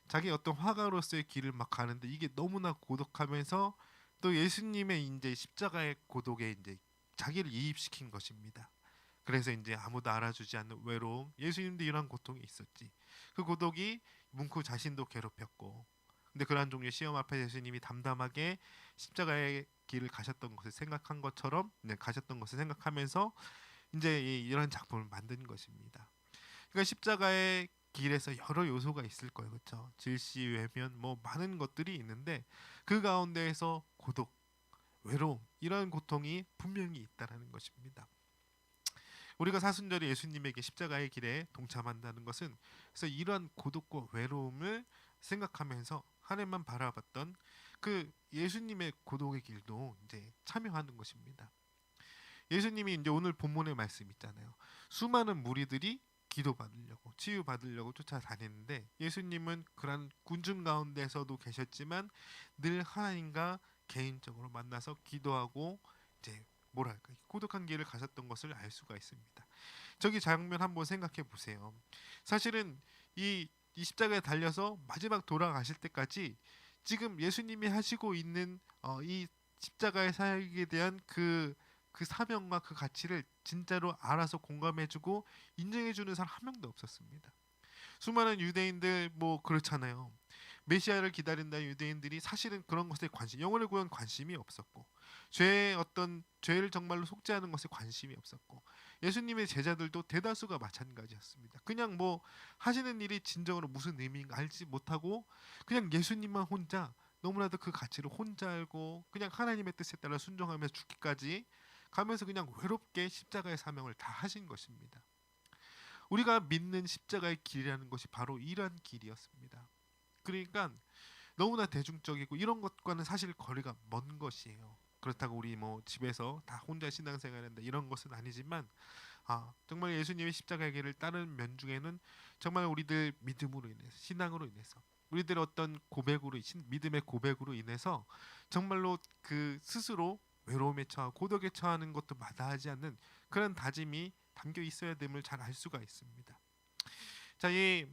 자기 어떤 화가로서의 길을 막 가는데 이게 너무나 고독하면서 또 예수님의 이제 십자가의 고독에 이제 자기를 이입시킨 것입니다. 그래서 이제 아무도 알아주지 않는 외로움, 예수님도 이런 고통이 있었지. 그 고독이 뭉크 자신도 괴롭혔고, 근데 그러한 종류의 시험 앞에 예수님이 담담하게 십자가의 길을 가셨던 것을 생각한 것처럼, 가셨던 것을 생각하면서 이제 이런 작품을 만든 것입니다. 그러니까 십자가의 길에서 여러 요소가 있을 거예요, 그렇죠? 질시, 외면, 뭐 많은 것들이 있는데 그 가운데에서 고독, 외로움 이런 고통이 분명히 있다라는 것입니다. 우리가 사순절에 예수님에게 십자가의 길에 동참한다는 것은 그래서 이러한 고독과 외로움을 생각하면서 하늘만 바라봤던 그 예수님의 고독의 길도 이제 참여하는 것입니다. 예수님이 이제 오늘 본문의 말씀 있잖아요. 수많은 무리들이 기도받으려고 치유받으려고 쫓아다녔는데 예수님은 그런 군중 가운데서도 계셨지만 늘 하나님과 개인적으로 만나서 기도하고 이제 뭐랄까 고독한 길을 가셨던 것을 알 수가 있습니다. 저기 장면 한번 생각해 보세요. 사실은 이 십자가에 달려서 마지막 돌아가실 때까지 지금 예수님이 하시고 있는 이 십자가의 사역에 대한 그 사명과 그 가치를 진짜로 알아서 공감해주고 인정해주는 사람 한 명도 없었습니다. 수많은 유대인들 뭐 그렇잖아요. 메시아를 기다린다는 유대인들이 사실은 그런 것에 영혼을 구한 관심이 없었고 죄를 정말로 속죄하는 것에 관심이 없었고 예수님의 제자들도 대다수가 마찬가지였습니다. 그냥 뭐 하시는 일이 진정으로 무슨 의미인가 알지 못하고 그냥 예수님만 혼자 너무나도 그 가치를 혼자 알고 그냥 하나님의 뜻에 따라 순종하면서 죽기까지 가면서 그냥 외롭게 십자가의 사명을 다 하신 것입니다. 우리가 믿는 십자가의 길이라는 것이 바로 이러한 길이었습니다. 그러니까 너무나 대중적이고 이런 것과는 사실 거리가 먼 것이에요. 그렇다고 우리 뭐 집에서 다 혼자 신앙생활한다 이런 것은 아니지만 정말 예수님의 십자가의 길을 따르는 면 중에는 정말 우리들 믿음으로 인해서 신앙으로 인해서 우리들 어떤 믿음의 고백으로 인해서 정말로 그 스스로 외로움에 처하고 고독에 처하는 것도 마다하지 않는 그런 다짐이 담겨 있어야 됨을 잘 알 수가 있습니다. 자, 이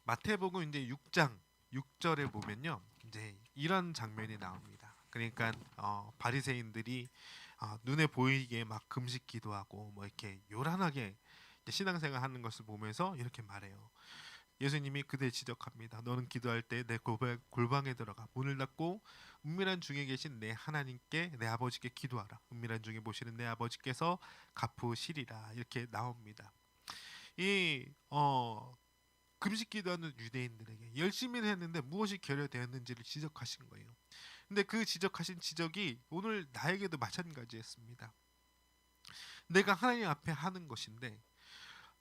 마태복음 이제 6장 6절에 보면요, 이제 이런 장면이 나옵니다. 그러니까 바리새인들이 눈에 보이게 막 금식 기도하고 뭐 이렇게 요란하게 신앙생활하는 것을 보면서 이렇게 말해요. 예수님이 그대 지적합니다. 너는 기도할 때 내 골방에 들어가 문을 닫고 은밀한 중에 계신 내 하나님께 내 아버지께 기도하라. 은밀한 중에 보시는 내 아버지께서 갚으시리라. 이렇게 나옵니다. 이 금식 기도하는 유대인들에게 열심히 했는데 무엇이 결여되었는지를 지적하신 거예요. 근데 그 지적하신 지적이 오늘 나에게도 마찬가지였습니다. 내가 하나님 앞에 하는 것인데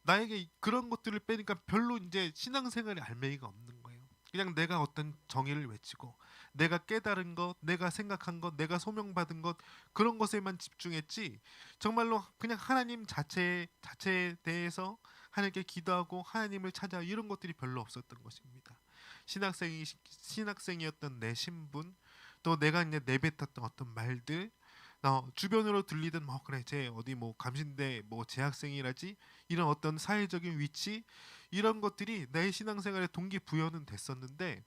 나에게 그런 것들을 빼니까 별로 이제 신앙생활에 알맹이가 없는 거예요. 그냥 내가 어떤 정의를 외치고 내가 깨달은 것, 내가 생각한 것, 내가 소명받은 것 그런 것에만 집중했지 정말로 그냥 하나님 자체에 대해서 하나님께 기도하고 하나님을 찾아 이런 것들이 별로 없었던 것입니다. 신학생이었던 내 신분 또 내가 이제 내뱉었던 어떤 말들 주변으로 들리던 뭐 그래 쟤 어디 뭐 감신대 뭐 재학생이라지 이런 어떤 사회적인 위치 이런 것들이 내 신앙생활의 동기부여는 됐었는데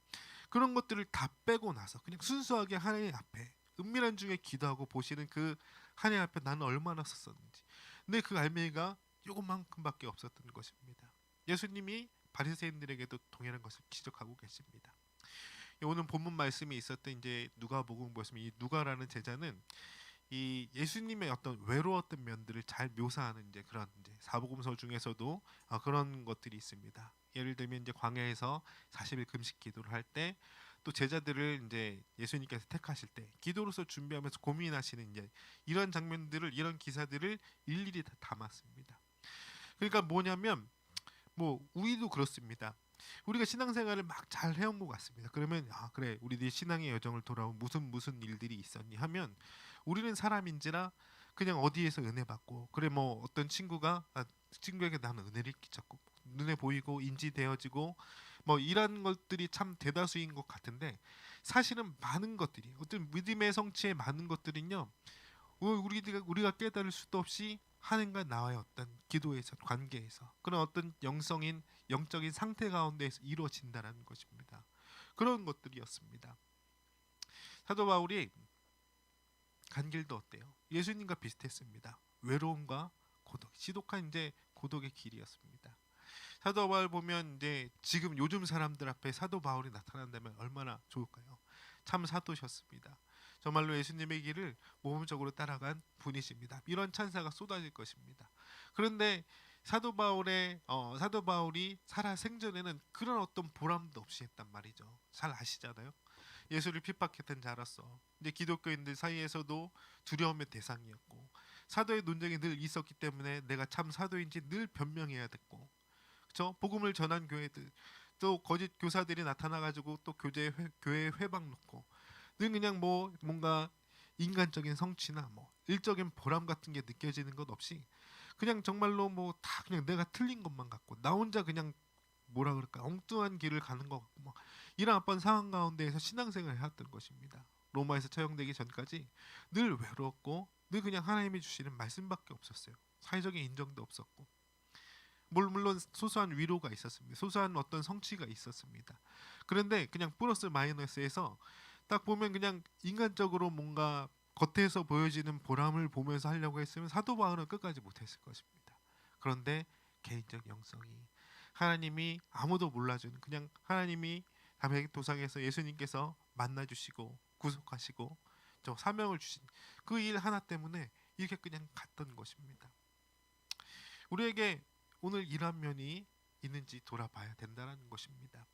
그런 것들을 다 빼고 나서 그냥 순수하게 하나님 앞에 은밀한 중에 기도하고 보시는 그 하나님 앞에 나는 얼마나 썼었는지 근데 그 알맹이가 요것만큼밖에 없었던 것입니다. 예수님이 바리새인들에게도 동일한 것을 지적하고 계십니다. 오늘 본문 말씀이 있었던 이제 누가복음 보시면 이 누가라는 제자는 이 예수님의 어떤 외로웠던 면들을 잘 묘사하는 이제 그런 이제 사복음서 중에서도 그런 것들이 있습니다. 예를 들면 이제 광야에서 40일 금식 기도를 할 때 또 제자들을 이제 예수님께서 택하실 때 기도로서 준비하면서 고민하시는 이제 이런 장면들을 이런 기사들을 일일이 다 담았습니다. 그러니까 뭐냐면 뭐 우리도 그렇습니다. 우리가 신앙생활을 막 잘 해온 것 같습니다. 그러면 그래 우리들이 신앙의 여정을 돌아온 무슨 일들이 있었니 하면 우리는 사람인지라 그냥 어디에서 은혜 받고 그래 뭐 어떤 친구에게 나는 은혜를 끼쳤고 눈에 보이고 인지되어지고 뭐 이런 것들이 참 대다수인 것 같은데 사실은 많은 것들이 어떤 믿음의 성취의 많은 것들은요 우리가 깨달을 수도 없이 하나님과 나와의 어떤 기도에서 관계에서 그런 어떤 영적인 상태 가운데에서 이루어진다는 것입니다. 그런 것들이었습니다. 사도 바울이 간 길도 어때요? 예수님과 비슷했습니다. 외로움과 고독, 지독한 이제 고독의 길이었습니다. 사도 바울 보면 이제 지금 요즘 사람들 앞에 사도 바울이 나타난다면 얼마나 좋을까요? 참 사도셨습니다. 정말로 예수님의 길을 모범적으로 따라간 분이십니다. 이런 찬사가 쏟아질 것입니다. 그런데 사도 바울이 살아 생전에는 그런 어떤 보람도 없이 했단 말이죠. 잘 아시잖아요. 예수를 핍박했던 자로서 이제 기독교인들 사이에서도 두려움의 대상이었고 사도의 논쟁이 늘 있었기 때문에 내가 참 사도인지 늘 변명해야 됐고 그렇죠? 복음을 전한 교회들 또 거짓 교사들이 나타나가지고 또 교회에 회방 놓고 늘 그냥 뭐 뭔가 인간적인 성취나 뭐 일적인 보람 같은 게 느껴지는 것 없이 그냥 정말로 뭐 다 그냥 내가 틀린 것만 같고 나 혼자 그냥 뭐라 그럴까 엉뚱한 길을 가는 것 같고 막 이런 어떤 상황 가운데에서 신앙생활을 해왔던 것입니다. 로마에서 처형되기 전까지 늘 외로웠고 늘 그냥 하나님이 주시는 말씀밖에 없었어요. 사회적인 인정도 없었고 물론 소소한 위로가 있었습니다. 소소한 어떤 성취가 있었습니다. 그런데 그냥 플러스 마이너스에서 딱 보면 그냥 인간적으로 뭔가 겉에서 보여지는 보람을 보면서 하려고 했으면 사도 바울은 끝까지 못했을 것입니다. 그런데 개인적 영성이 하나님이 아무도 몰라주는 그냥 하나님이 담에색 도상에서 예수님께서 만나주시고 구속하시고 저 사명을 주신 그 일 하나 때문에 이렇게 그냥 갔던 것입니다. 우리에게 오늘 이러한 면이 있는지 돌아봐야 된다는 것입니다.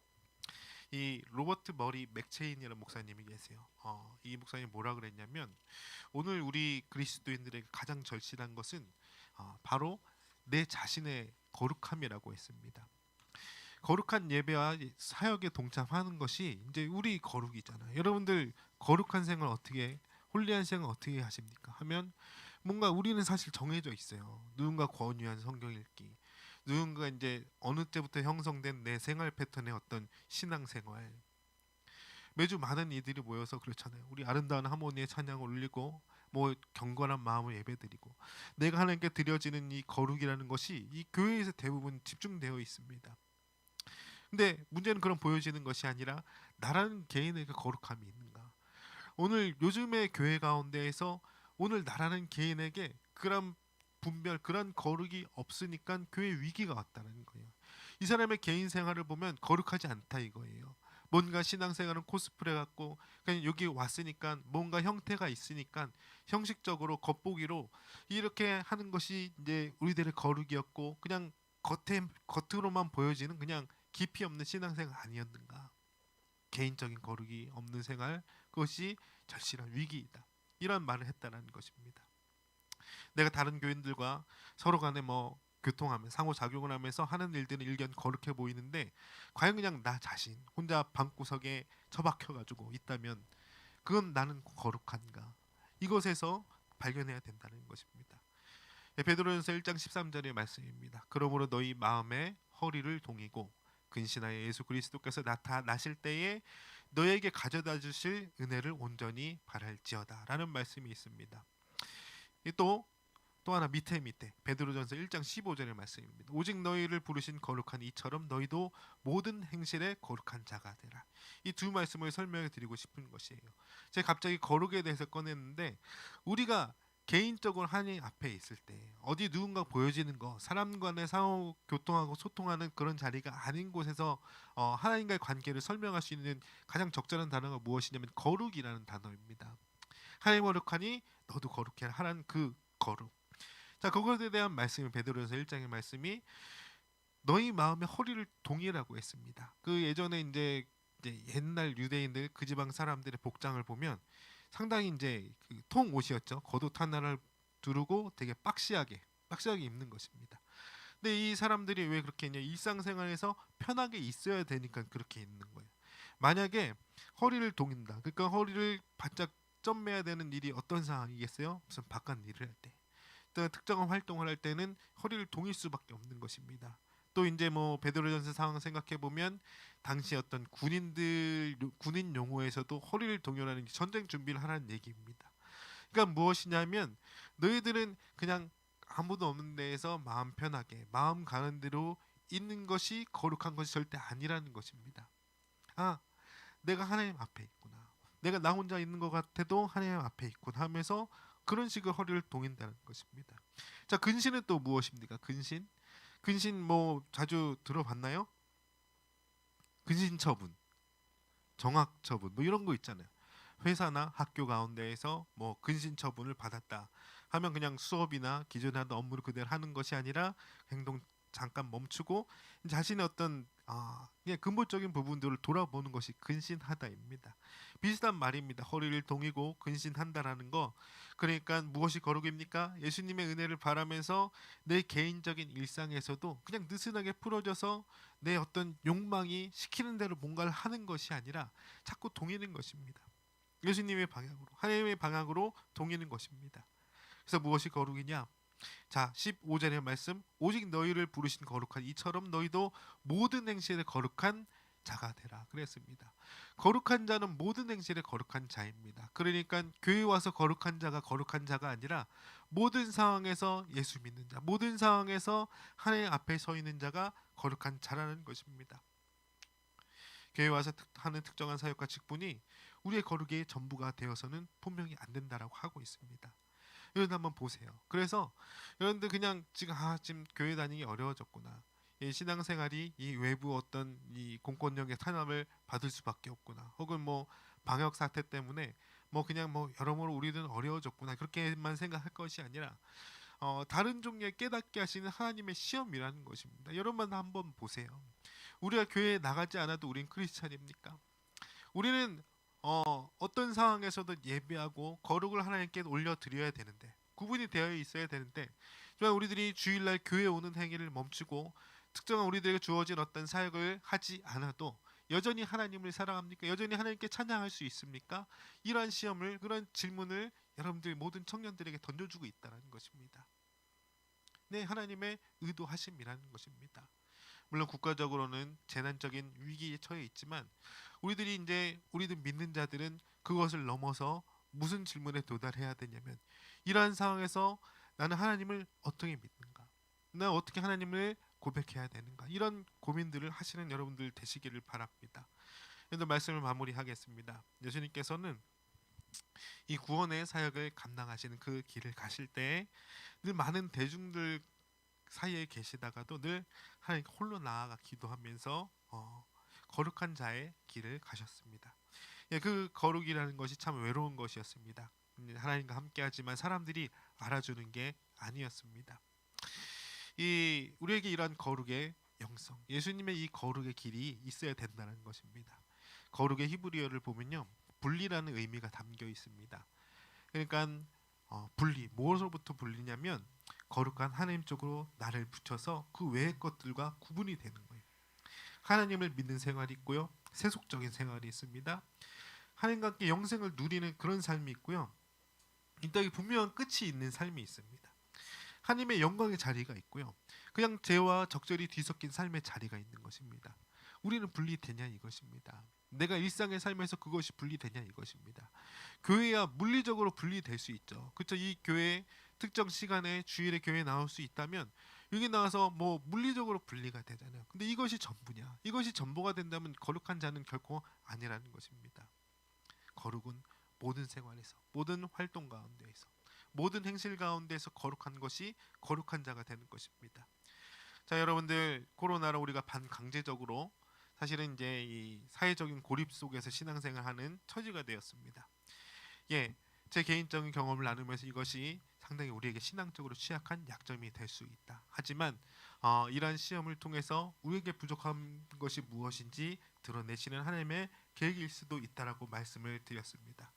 이 로버트 머리 맥체인이라는 목사님이 계세요. 이 목사님이 뭐라 그랬냐면 오늘 우리 그리스도인들에게 가장 절실한 것은 바로 내 자신의 거룩함이라고 했습니다. 거룩한 예배와 사역에 동참하는 것이 이제 우리 거룩이잖아요. 여러분들 거룩한 생활 어떻게 홀리한 생활 어떻게 하십니까? 하면 뭔가 우리는 사실 정해져 있어요. 누군가 권유한 성경 읽기, 누군가 이제 어느 때부터 형성된 내 생활 패턴의 어떤 신앙생활. 매주 많은 이들이 모여서 그렇잖아요. 우리 아름다운 하모니의 찬양을 올리고 뭐 경건한 마음을 예배드리고 내가 하나님께 드려지는 이 거룩이라는 것이 이 교회에서 대부분 집중되어 있습니다. 근데 문제는 그런 보여지는 것이 아니라 나라는 개인에게 거룩함이 있는가? 오늘 요즘의 교회 가운데에서 오늘 나라는 개인에게 그런 분별, 그런 거룩이 없으니까 교회 위기가 왔다는 거예요. 이 사람의 개인 생활을 보면 거룩하지 않다 이거예요. 뭔가 신앙생활은 코스프레 같고 그냥 여기 왔으니까 뭔가 형태가 있으니까 형식적으로 겉보기로 이렇게 하는 것이 이제 우리들의 거룩이었고 그냥 겉으로만 보여지는 그냥 깊이 없는 신앙생활 아니었는가. 개인적인 거룩이 없는 생활 그것이 절실한 위기이다. 이런 말을 했다는 것입니다. 내가 다른 교인들과 서로 간에 뭐 교통하면 상호작용을 하면서 하는 일들은 일견 거룩해 보이는데 과연 그냥 나 자신 혼자 방구석에 처박혀가지고 있다면 그건 나는 거룩한가? 이것에서 발견해야 된다는 것입니다. 베드로전서 1장 13절의 말씀입니다. 그러므로 너희 마음에 허리를 동이고 근신하여 예수 그리스도께서 나타나실 때에 너에게 가져다 주실 은혜를 온전히 바랄지어다라는 말씀이 있습니다. 또 하나 밑에 베드로전서 1장 15절의 말씀입니다. 오직 너희를 부르신 거룩한 이처럼 너희도 모든 행실에 거룩한 자가 되라. 이 두 말씀을 설명해 드리고 싶은 것이에요. 제가 갑자기 거룩에 대해서 꺼냈는데 우리가 개인적으로 하나님 앞에 있을 때 어디 누군가 보여지는 거 사람 간의 상호 교통하고 소통하는 그런 자리가 아닌 곳에서 하나님과의 관계를 설명할 수 있는 가장 적절한 단어가 무엇이냐면 거룩이라는 단어입니다. 하나님 거룩하니 너도 거룩해라 하라는 그 거룩. 자, 그것에 대한 말씀이 베드로전서 1장의 말씀이 너희 마음의 허리를 동이라고 했습니다. 그 예전에 이제 옛날 유대인들 그 지방 사람들의 복장을 보면 상당히 이제 그 통옷이었죠. 겉옷 하나를 두르고 되게 박시하게 입는 것입니다. 근데 이 사람들이 왜 그렇게 했냐? 일상생활에서 편하게 있어야 되니까 그렇게 입는 거예요. 만약에 허리를 동인다. 그러니까 허리를 바짝 점매야 되는 일이 어떤 상황이겠어요? 무슨 바깥 일을 할 때. 특정한 활동을 할 때는 허리를 동일 수밖에 없는 것입니다. 또 이제 뭐 베드로전서 상황 생각해 보면 당시 어떤 군인 용어에서도 허리를 동요라는 게 전쟁 준비를 하라는 얘기입니다. 그러니까 무엇이냐면 너희들은 그냥 아무도 없는 데에서 마음 편하게 마음 가는 대로 있는 것이 거룩한 것이 절대 아니라는 것입니다. 아, 내가 하나님 앞에 있구나. 내가 나 혼자 있는 것 같아도 하나님 앞에 있구나 하면서 그런 식으로 허리를 동인다는 것입니다. 자, 근신은 또 무엇입니까? 근신 뭐 자주 들어봤나요? 근신 처분, 정학 처분 뭐 이런 거 있잖아요. 회사나 학교 가운데에서 뭐 근신 처분을 받았다 하면 그냥 수업이나 기존에 하던 업무를 그대로 하는 것이 아니라 행동 잠깐 멈추고 자신의 어떤 그냥 근본적인 부분들을 돌아보는 것이 근신하다입니다. 비슷한 말입니다. 허리를 동이고 근신한다라는 거. 그러니까 무엇이 거룩입니까? 예수님의 은혜를 바라면서 내 개인적인 일상에서도 그냥 느슨하게 풀어져서 내 어떤 욕망이 시키는 대로 뭔가를 하는 것이 아니라 자꾸 동이는 것입니다. 예수님의 방향으로, 하나님의 방향으로 동이는 것입니다. 그래서 무엇이 거룩이냐? 자, 15절의 말씀, 오직 너희를 부르신 거룩한 이처럼 너희도 모든 행실에 거룩한 자가 되라 그랬습니다. 거룩한 자는 모든 행실에 거룩한 자입니다. 그러니까 교회 와서 거룩한 자가 아니라 모든 상황에서 예수 믿는 자, 모든 상황에서 하나님 앞에 서 있는 자가 거룩한 자라는 것입니다. 교회 와서 하는 특정한 사역과 직분이 우리의 거룩의 전부가 되어서는 분명히 안 된다라고 하고 있습니다. 여러분 한번 보세요. 그래서 여러분들 그냥 지금 교회 다니기 어려워졌구나. 이 신앙생활이 이 외부 어떤 이 공권력의 탄압을 받을 수밖에 없구나. 혹은 뭐 방역 사태 때문에 뭐 그냥 뭐 여러모로 우리는 어려워졌구나. 그렇게만 생각할 것이 아니라 다른 종류의 깨닫게 하시는 하나님의 시험이라는 것입니다. 여러분 한번 보세요. 우리가 교회에 나가지 않아도 우린 크리스찬입니까? 우리는 어떤 상황에서도 예배하고 거룩을 하나님께 올려드려야 되는데 구분이 되어 있어야 되는데 우리들이 주일날 교회에 오는 행위를 멈추고 특정한 우리들에게 주어진 어떤 사역을 하지 않아도 여전히 하나님을 사랑합니까? 여전히 하나님께 찬양할 수 있습니까? 이러한 시험을 그런 질문을 여러분들 모든 청년들에게 던져주고 있다는 것입니다. 네, 하나님의 의도하심이라는 것입니다. 물론 국가적으로는 재난적인 위기에 처해 있지만 우리들 믿는 자들은 그것을 넘어서 무슨 질문에 도달해야 되냐면 이러한 상황에서 나는 하나님을 어떻게 믿는가? 나 어떻게 하나님을 고백해야 되는가? 이런 고민들을 하시는 여러분들 되시기를 바랍니다. 그래서 말씀을 마무리하겠습니다. 예수님께서는 이 구원의 사역을 감당하시는 그 길을 가실 때 늘 많은 대중들과 사이에 계시다가도 늘 하나님 홀로 나아가 기도하면서 거룩한 자의 길을 가셨습니다. 예, 그 거룩이라는 것이 참 외로운 것이었습니다. 하나님과 함께하지만 사람들이 알아주는 게 아니었습니다. 우리에게 이러한 거룩의 영성, 예수님의 이 거룩의 길이 있어야 된다는 것입니다. 거룩의 히브리어를 보면요, 분리라는 의미가 담겨 있습니다. 그러니까 분리, 무엇으로부터 분리냐면 거룩한 하나님 쪽으로 나를 붙여서 그 외의 것들과 구분이 되는 거예요. 하나님을 믿는 생활이 있고요, 세속적인 생활이 있습니다. 하나님과 함께 영생을 누리는 그런 삶이 있고요, 이 땅에 분명한 끝이 있는 삶이 있습니다. 하나님의 영광의 자리가 있고요, 그냥 죄와 적절히 뒤섞인 삶의 자리가 있는 것입니다. 우리는 분리되냐 이것입니다. 내가 일상의 삶에서 그것이 분리되냐 이것입니다. 교회야 물리적으로 분리될 수 있죠. 그렇죠? 이 교회 특정 시간에 주일에 교회에 나올 수 있다면 여기 나와서 뭐 물리적으로 분리가 되잖아요. 근데 이것이 전부냐? 이것이 전부가 된다면 거룩한 자는 결코 아니라는 것입니다. 거룩은 모든 생활에서, 모든 활동 가운데에서, 모든 행실 가운데에서 거룩한 것이 거룩한 자가 되는 것입니다. 자, 여러분들, 코로나로 우리가 반강제적으로 사실은 이제 이 사회적인 고립 속에서 신앙생활을 하는 처지가 되었습니다. 예, 제 개인적인 경험을 나누면서 이것이 상당히 우리에게 신앙적으로 취약한 약점이 될 수 있다. 하지만 이러한 시험을 통해서 우리에게 부족한 것이 무엇인지 드러내시는 하나님의 계획일 수도 있다라고 말씀을 드렸습니다.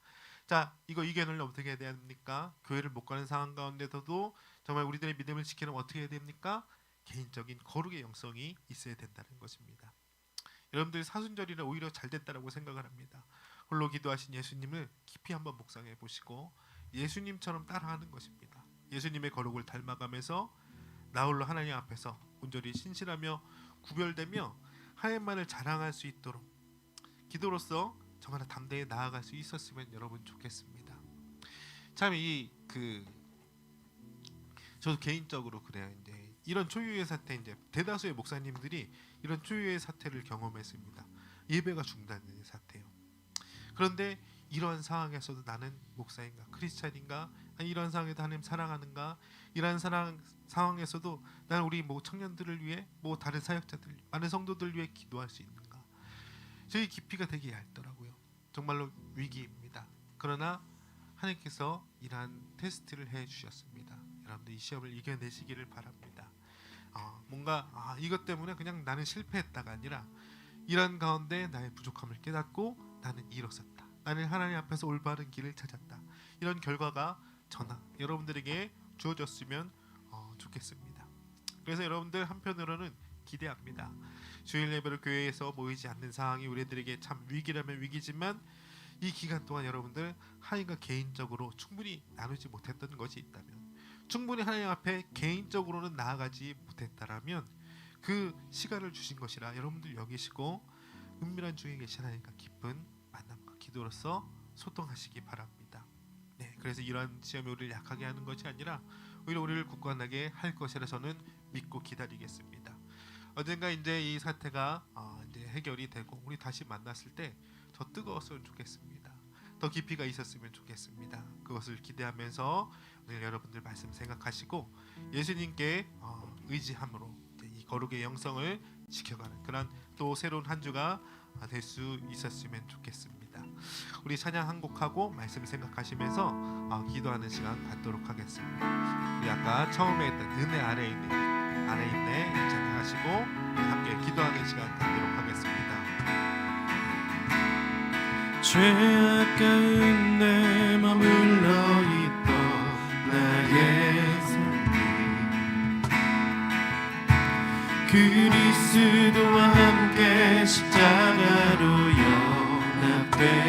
자, 이거 이겨내려면 어떻게 해야 됩니까? 교회를 못 가는 상황 가운데서도 정말 우리들의 믿음을 지키려면 어떻게 해야 됩니까? 개인적인 거룩의 영성이 있어야 된다는 것입니다. 여러분들 사순절이라 오히려 잘 됐다라고 생각을 합니다. 홀로 기도하신 예수님을 깊이 한번 묵상해 보시고 예수님처럼 따라하는 것입니다. 예수님의 거룩을 닮아가면서 나 홀로 하나님 앞에서 온전히 신실하며 구별되며 하나님만을 자랑할 수 있도록 기도로서 정말 담대히 나아갈 수 있었으면 여러분 좋겠습니다. 참 저도 개인적으로 그래요. 이제 이런 초유의 사태, 이제 대다수의 목사님들이 이런 초유의 사태를 경험했습니다. 예배가 중단되는 사태요. 그런데 이러한 상황에서도 나는 목사인가, 크리스찬인가, 아니 이런 상황에도 하나님 사랑하는가, 이러한 상황에서도 나는 우리 청년들을 위해, 다른 사역자들, 많은 성도들 위해 기도할 수 있는가. 저희 깊이가 되게 얇더라고요. 정말로 위기입니다. 그러나 하나님께서 이러한 테스트를 해주셨습니다. 여러분들 이 시험을 이겨내시기를 바랍니다. 뭔가 이것 때문에 그냥 나는 실패했다가 아니라 이런 가운데 나의 부족함을 깨닫고 나는 일어섰다. 나는 하나님 앞에서 올바른 길을 찾았다. 이런 결과가 저나 여러분들에게 주어졌으면 좋겠습니다. 그래서 여러분들 한편으로는 기대합니다. 주일 예배를 교회에서 모이지 않는 상황이 우리들에게 참 위기라면 위기지만 이 기간 동안 여러분들 하나님과 개인적으로 충분히 나누지 못했던 것이 있다면, 충분히 하나님 앞에 개인적으로는 나아가지 못했다라면 그 시간을 주신 것이라 여러분들 여기시고 은밀한 중에 계신 하나님과 깊은 만남과 기도로서 소통하시기 바랍니다. 네, 그래서 이러한 시험이 우리를 약하게 하는 것이 아니라 오히려 우리를 굳건하게 할 것이라 저는 믿고 기다리겠습니다. 언젠가 이제 이 사태가 이제 해결이 되고 우리 다시 만났을 때 더 뜨거웠으면 좋겠습니다. 더 깊이가 있었으면 좋겠습니다. 그것을 기대하면서 오늘 여러분들 말씀 생각하시고 예수님께 의지함으로 이제 이 거룩의 영성을 지켜가는 그런 또 새로운 한 주가 될 수 있었으면 좋겠습니다. 우리 찬양 한 곡하고 말씀 생각하시면서 기도하는 시간 갖도록 하겠습니다. 우리 아까 처음에 했던 은혜 아래 있네 찬양하시고 함께 기도하는 시간 갖도록 하겠습니다. 죄악가운 내 머물러 있던 나의 삶이 그리스도와 함께 십자가로 연합되었네.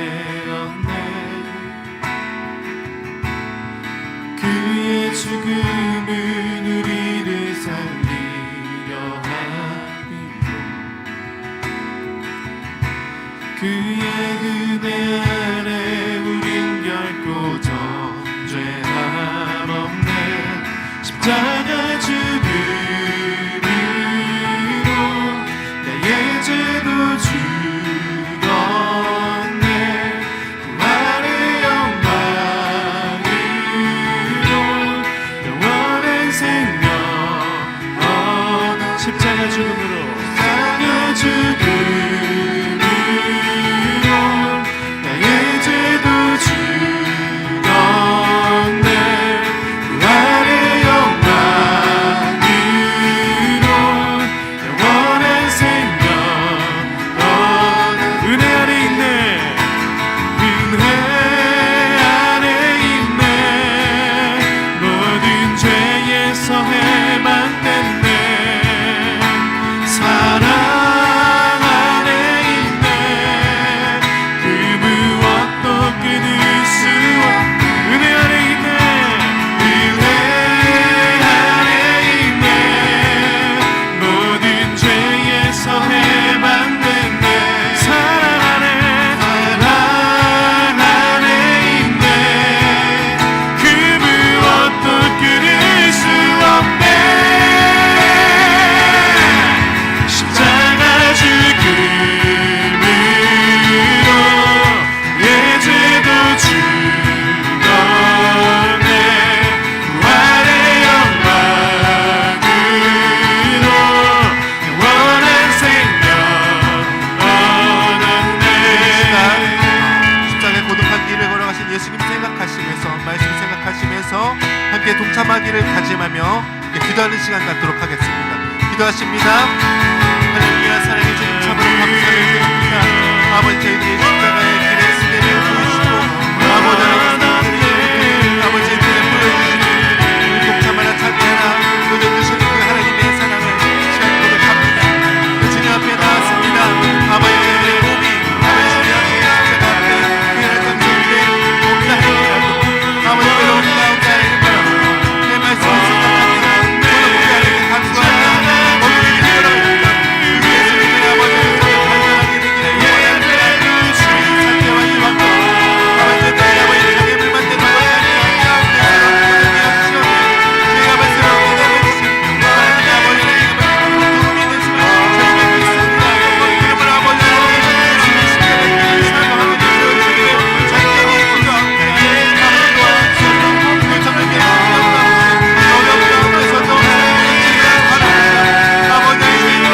그의 죽음은 우리를 살리려 함이요 그의 은혜 아래 우린 결코 전죄함 없네. 십자가 죽음으로 나의 죄도 죽었네. 부활의 영광으로 영원한 생명 기도하는 시간 갖도록 하겠습니다. 기도하십니다. 할렐루야. 사랑해 주님 참으로 감사를 드립니다. 아버지 저희들의 십자가의 길에 쓰내려 주시고 아버지 하나님 아버지 그냥 보여주시는 복잡하나 찬양하나 보여주시는 그 하나님의 사랑을 시간 고백합니다. 그 주님 앞에 나왔습니다. 아버지 저희들의 몸이 아버지 주님 앞에 십자가 앞에 귀한 정성인데 없다 할지라도 아버지 외로운 가운데 하나님 내 말씀을 생각하며 저는 우리 하나님께 간구하며 모든 일이 돌아옵니다. 그 예수님의 아버지 간절하게 되기를 원합니다. 상태와 이왕과 아버지 내 아버지 장애물 만드는 것이 아니라 내가 말씀하고 기다려주시고 하나님의 아버지를 도움이 되시면 저희가 믿습니다. 이름을 아버지 예수님의 십자가의 길을 사모하게 되시기를 장경이 기도합니다. 아버지 도와주시고 그 정령의 어려운 가운데서도 지금 바랍니다. 아버지 주님의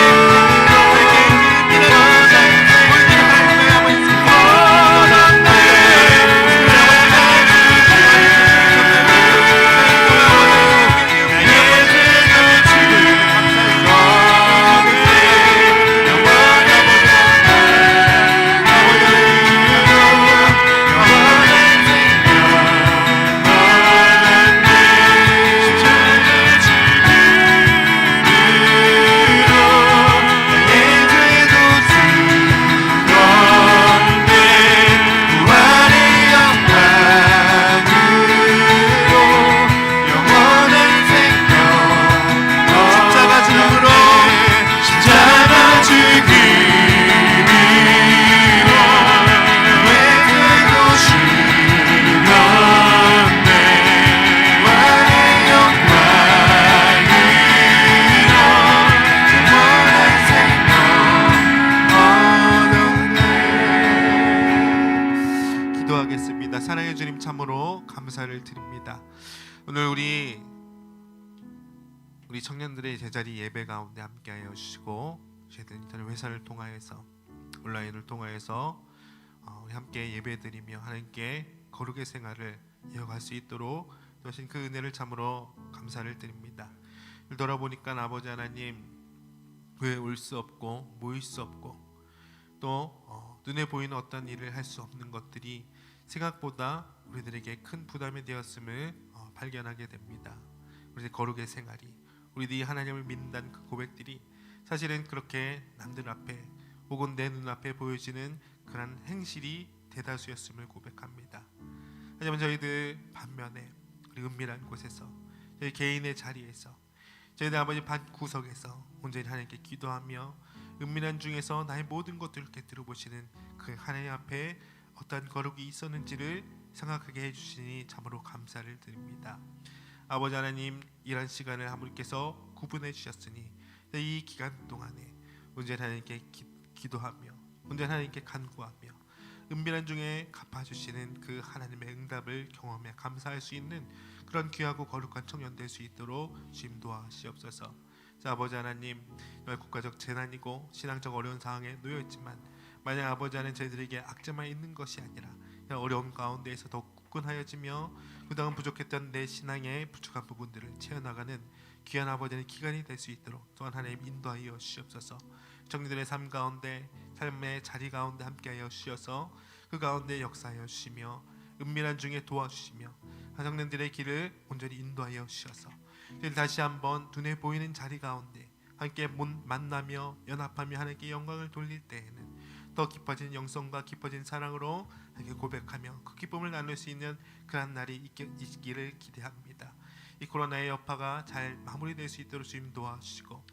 기도하겠습니다. 사랑해 주님 참으로 감사를 드립니다. 오늘 우리 청년들의 제자리 예배 가운데 함께하여 주시고 저희들 인터넷 회사를 통하여서 온라인을 통하여서 우리 함께 예배드리며 하나님께 거룩의 생활을 이어갈 수 있도록 주신 그 은혜를 참으로 감사를 드립니다. 돌아보니까 아버지 하나님 교회에 올 수 없고 모일 수 없고 또 눈에 보이는 어떤 일을 할 수 없는 것들이 생각보다 우리들에게 큰 부담이 되었음을 발견하게 됩니다. 우리의 거룩의 생활이 우리들이 하나님을 믿는다는 그 고백들이 사실은 그렇게 남들 앞에 혹은 내 눈앞에 보여지는 그런 행실이 대다수였음을 고백합니다. 하지만 저희들 반면에 우리 은밀한 곳에서 저희 개인의 자리에서 저희들 아버지 반 구석에서 온전히 하나님께 기도하며 은밀한 중에서 나의 모든 것들을 이렇게 들어보시는 그 하나님 앞에 어떤 거룩이 있었는지를 생각하게 해주시니 참으로 감사를 드립니다. 아버지 하나님 이런 시간을 하나님께서 구분해 주셨으니 이 기간 동안에 온전히 하나님께 기도하며 온전히 하나님께 간구하며 은밀한 중에 갚아주시는 그 하나님의 응답을 경험해 감사할 수 있는 그런 귀하고 거룩한 청년 될 수 있도록 주님 도와주시옵소서. 자, 아버지 하나님 정말 국가적 재난이고 신앙적 어려운 상황에 놓여있지만 만약 아버지 하나님 저희들에게 악재만 있는 것이 아니라 어려운 가운데에서 더욱 굳건하여지며 그동안 부족했던 내 신앙의 부족한 부분들을 채워나가는 귀한 아버지의 기간이 될 수 있도록 또한 하나님 인도하여 주시옵소서. 청년들의 삶 가운데 삶의 자리 가운데 함께하여 주셔서 그 가운데 역사하여 주시며 은밀한 중에 도와주시며 청년들의 길을 온전히 인도하여 주셔서 다시 한번 눈에 보이는 자리 가운데 함께 만나며 연합하며 하나님께 영광을 돌릴 때에는 더 깊어진 영성과 깊어진 사랑으로 하나님께 고백하며 그 기쁨을 나눌 수 있는 그런 날이 있기를 기대합니다. 이 코로나의 여파가 잘 마무리될 수 있도록 주님 도와주시고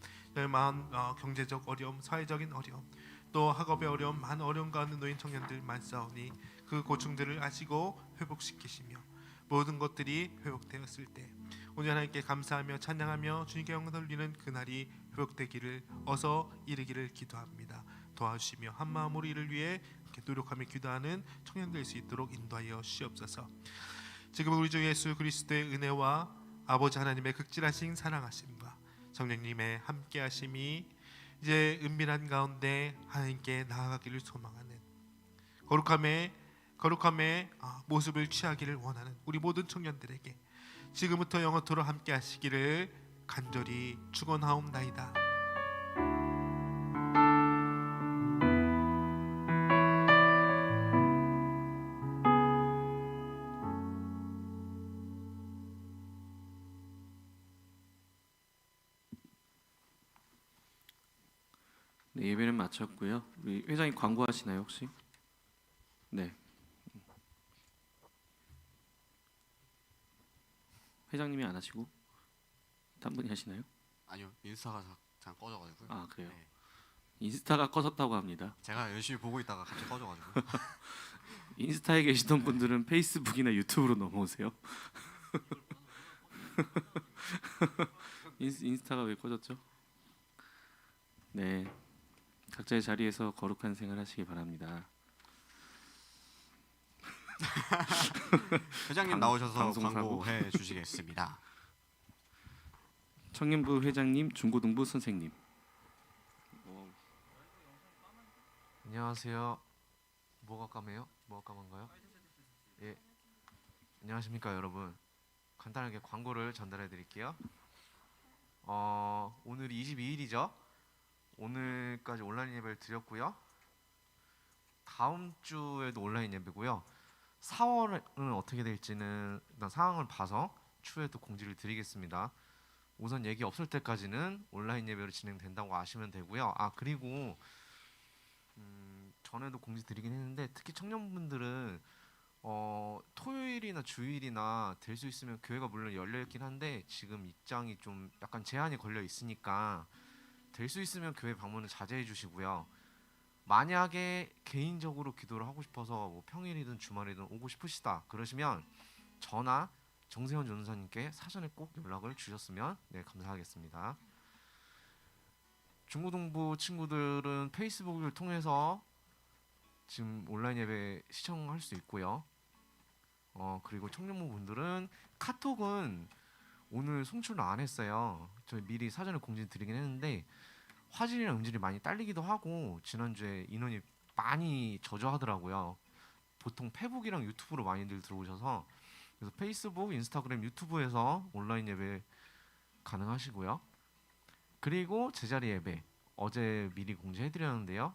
마음 경제적 어려움, 사회적인 어려움, 또 학업의 어려움, 많은 어려움 가운데 놓인 청년들 많사오니 그 고충들을 아시고 회복시키시며 모든 것들이 회복되었을 때 오늘 하나님께 감사하며 찬양하며 주님께 영광 돌리는 그날이 회복되기를 어서 이르기를 기도합니다. 도와주시며 한마음으로 이를 위해 이렇게 노력하며 기도하는 청년 될 수 있도록 인도하여 주시옵소서. 지금 우리 주 예수 그리스도의 은혜와 아버지 하나님의 극진하신 사랑하심과 성령님의 함께하심이 이제 은밀한 가운데 하나님께 나아가기를 소망하는 거룩함의 모습을 취하기를 원하는 우리 모든 청년들에게 지금부터 영원토록 함께하시기를 간절히 축원하옵나이다. 네, 예배는 마쳤고요. 우리 회장님 광고하시나요 혹시? 네. 회장님이 안 하시고 한 분이 하시나요? 아니요, 인스타가 잠깐 꺼져가지고요. 아 그래요. 네. 인스타가 꺼졌다고 합니다. 제가 열심히 보고 있다가 갑자기 꺼져가지고. 인스타에 계시던 분들은 페이스북이나 유튜브로 넘어오세요. 인스타가 왜 꺼졌죠? 네, 각자의 자리에서 거룩한 생활 하시기 바랍니다. 회장님 나오셔서 방송사고. 광고해 주시겠습니다. 청년부 회장님, 중고등부 선생님. 안녕하세요. 뭐가 까매요? 뭐가 까만가요? 예. 안녕하십니까 여러분. 간단하게 광고를 전달해 드릴게요. 오늘이 22일이죠. 오늘까지 온라인 예배를 드렸고요. 다음 주에도 온라인 예배고요. 4월은 어떻게 될지는 일단 상황을 봐서 추후에 또 공지를 드리겠습니다. 우선 얘기 없을 때까지는 온라인 예배로 진행된다고 아시면 되고요. 그리고 전에도 공지 드리긴 했는데 특히 청년분들은 토요일이나 주일이나 될 수 있으면 교회가 물론 열려 있긴 한데 지금 입장이 좀 약간 제한이 걸려 있으니까 될 수 있으면 교회 방문을 자제해 주시고요. 만약에 개인적으로 기도를 하고 싶어서 뭐 평일이든 주말이든 오고 싶으시다 그러시면 저나 정세현 전도사님께 사전에 꼭 연락을 주셨으면 감사하겠습니다. 중고등부 친구들은 페이스북을 통해서 지금 온라인 예배 시청할 수 있고요. 그리고 청년부 분들은 카톡은 오늘 송출을 안 했어요. 저희 미리 사전에 공지 드리긴 했는데 화질이랑 음질이 많이 딸리기도 하고 지난주에 인원이 많이 저조하더라고요. 보통 페북이랑 유튜브로 많이들 들어오셔서 그래서 페이스북, 인스타그램, 유튜브에서 온라인 예배 가능하시고요. 그리고 제자리 예배 어제 미리 공지해드렸는데요.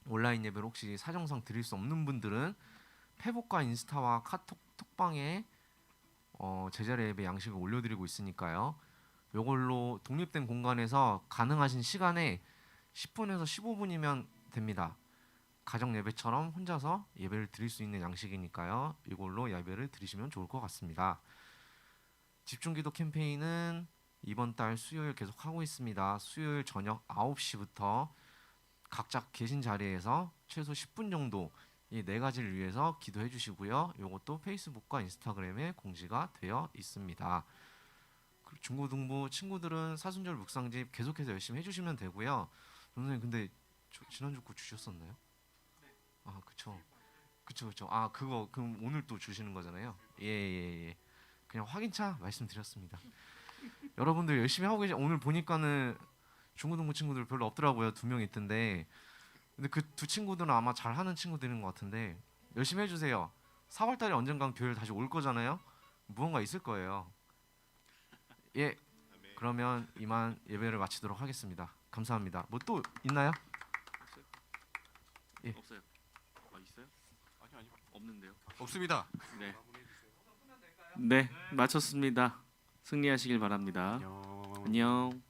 온라인 예배를 혹시 사정상 드릴 수 없는 분들은 페북과 인스타와 카톡 톡방에 제자리 예배 양식을 올려드리고 있으니까요. 이걸로 독립된 공간에서 가능하신 시간에 10분에서 15분이면 됩니다. 가정 예배처럼 혼자서 예배를 드릴 수 있는 양식이니까요. 이걸로 예배를 드리시면 좋을 것 같습니다. 집중기도 캠페인은 이번 달 수요일 계속 하고 있습니다. 수요일 저녁 9시부터 각자 계신 자리에서 최소 10분 정도 이 네 가지를 위해서 기도해 주시고요. 이것도 페이스북과 인스타그램에 공지가 되어 있습니다. 중고등부 친구들은 사순절 묵상집 계속해서 열심히 해주시면 되고요. 선생님 근데 지난주 거 주셨었나요? 그쵸. 그거 그럼 오늘 또 주시는 거잖아요. 예. 그냥 확인차 말씀드렸습니다. 여러분들 열심히 하고 오늘 보니까는 중고등부 친구들 별로 없더라고요. 2명 있던데. 근데 그 두 친구들은 아마 잘하는 친구들인 것 같은데 열심히 해주세요. 4월달에 언젠간 교회 다시 올 거잖아요. 무언가 있을 거예요. 예. 그러면 이만 예배를 마치도록 하겠습니다. 감사합니다. 뭐 또 있나요? 예. 없어요. 있어요? 아니요. 없는데요. 없습니다. 네. 네, 마쳤습니다. 승리하시길 바랍니다. 안녕. 안녕.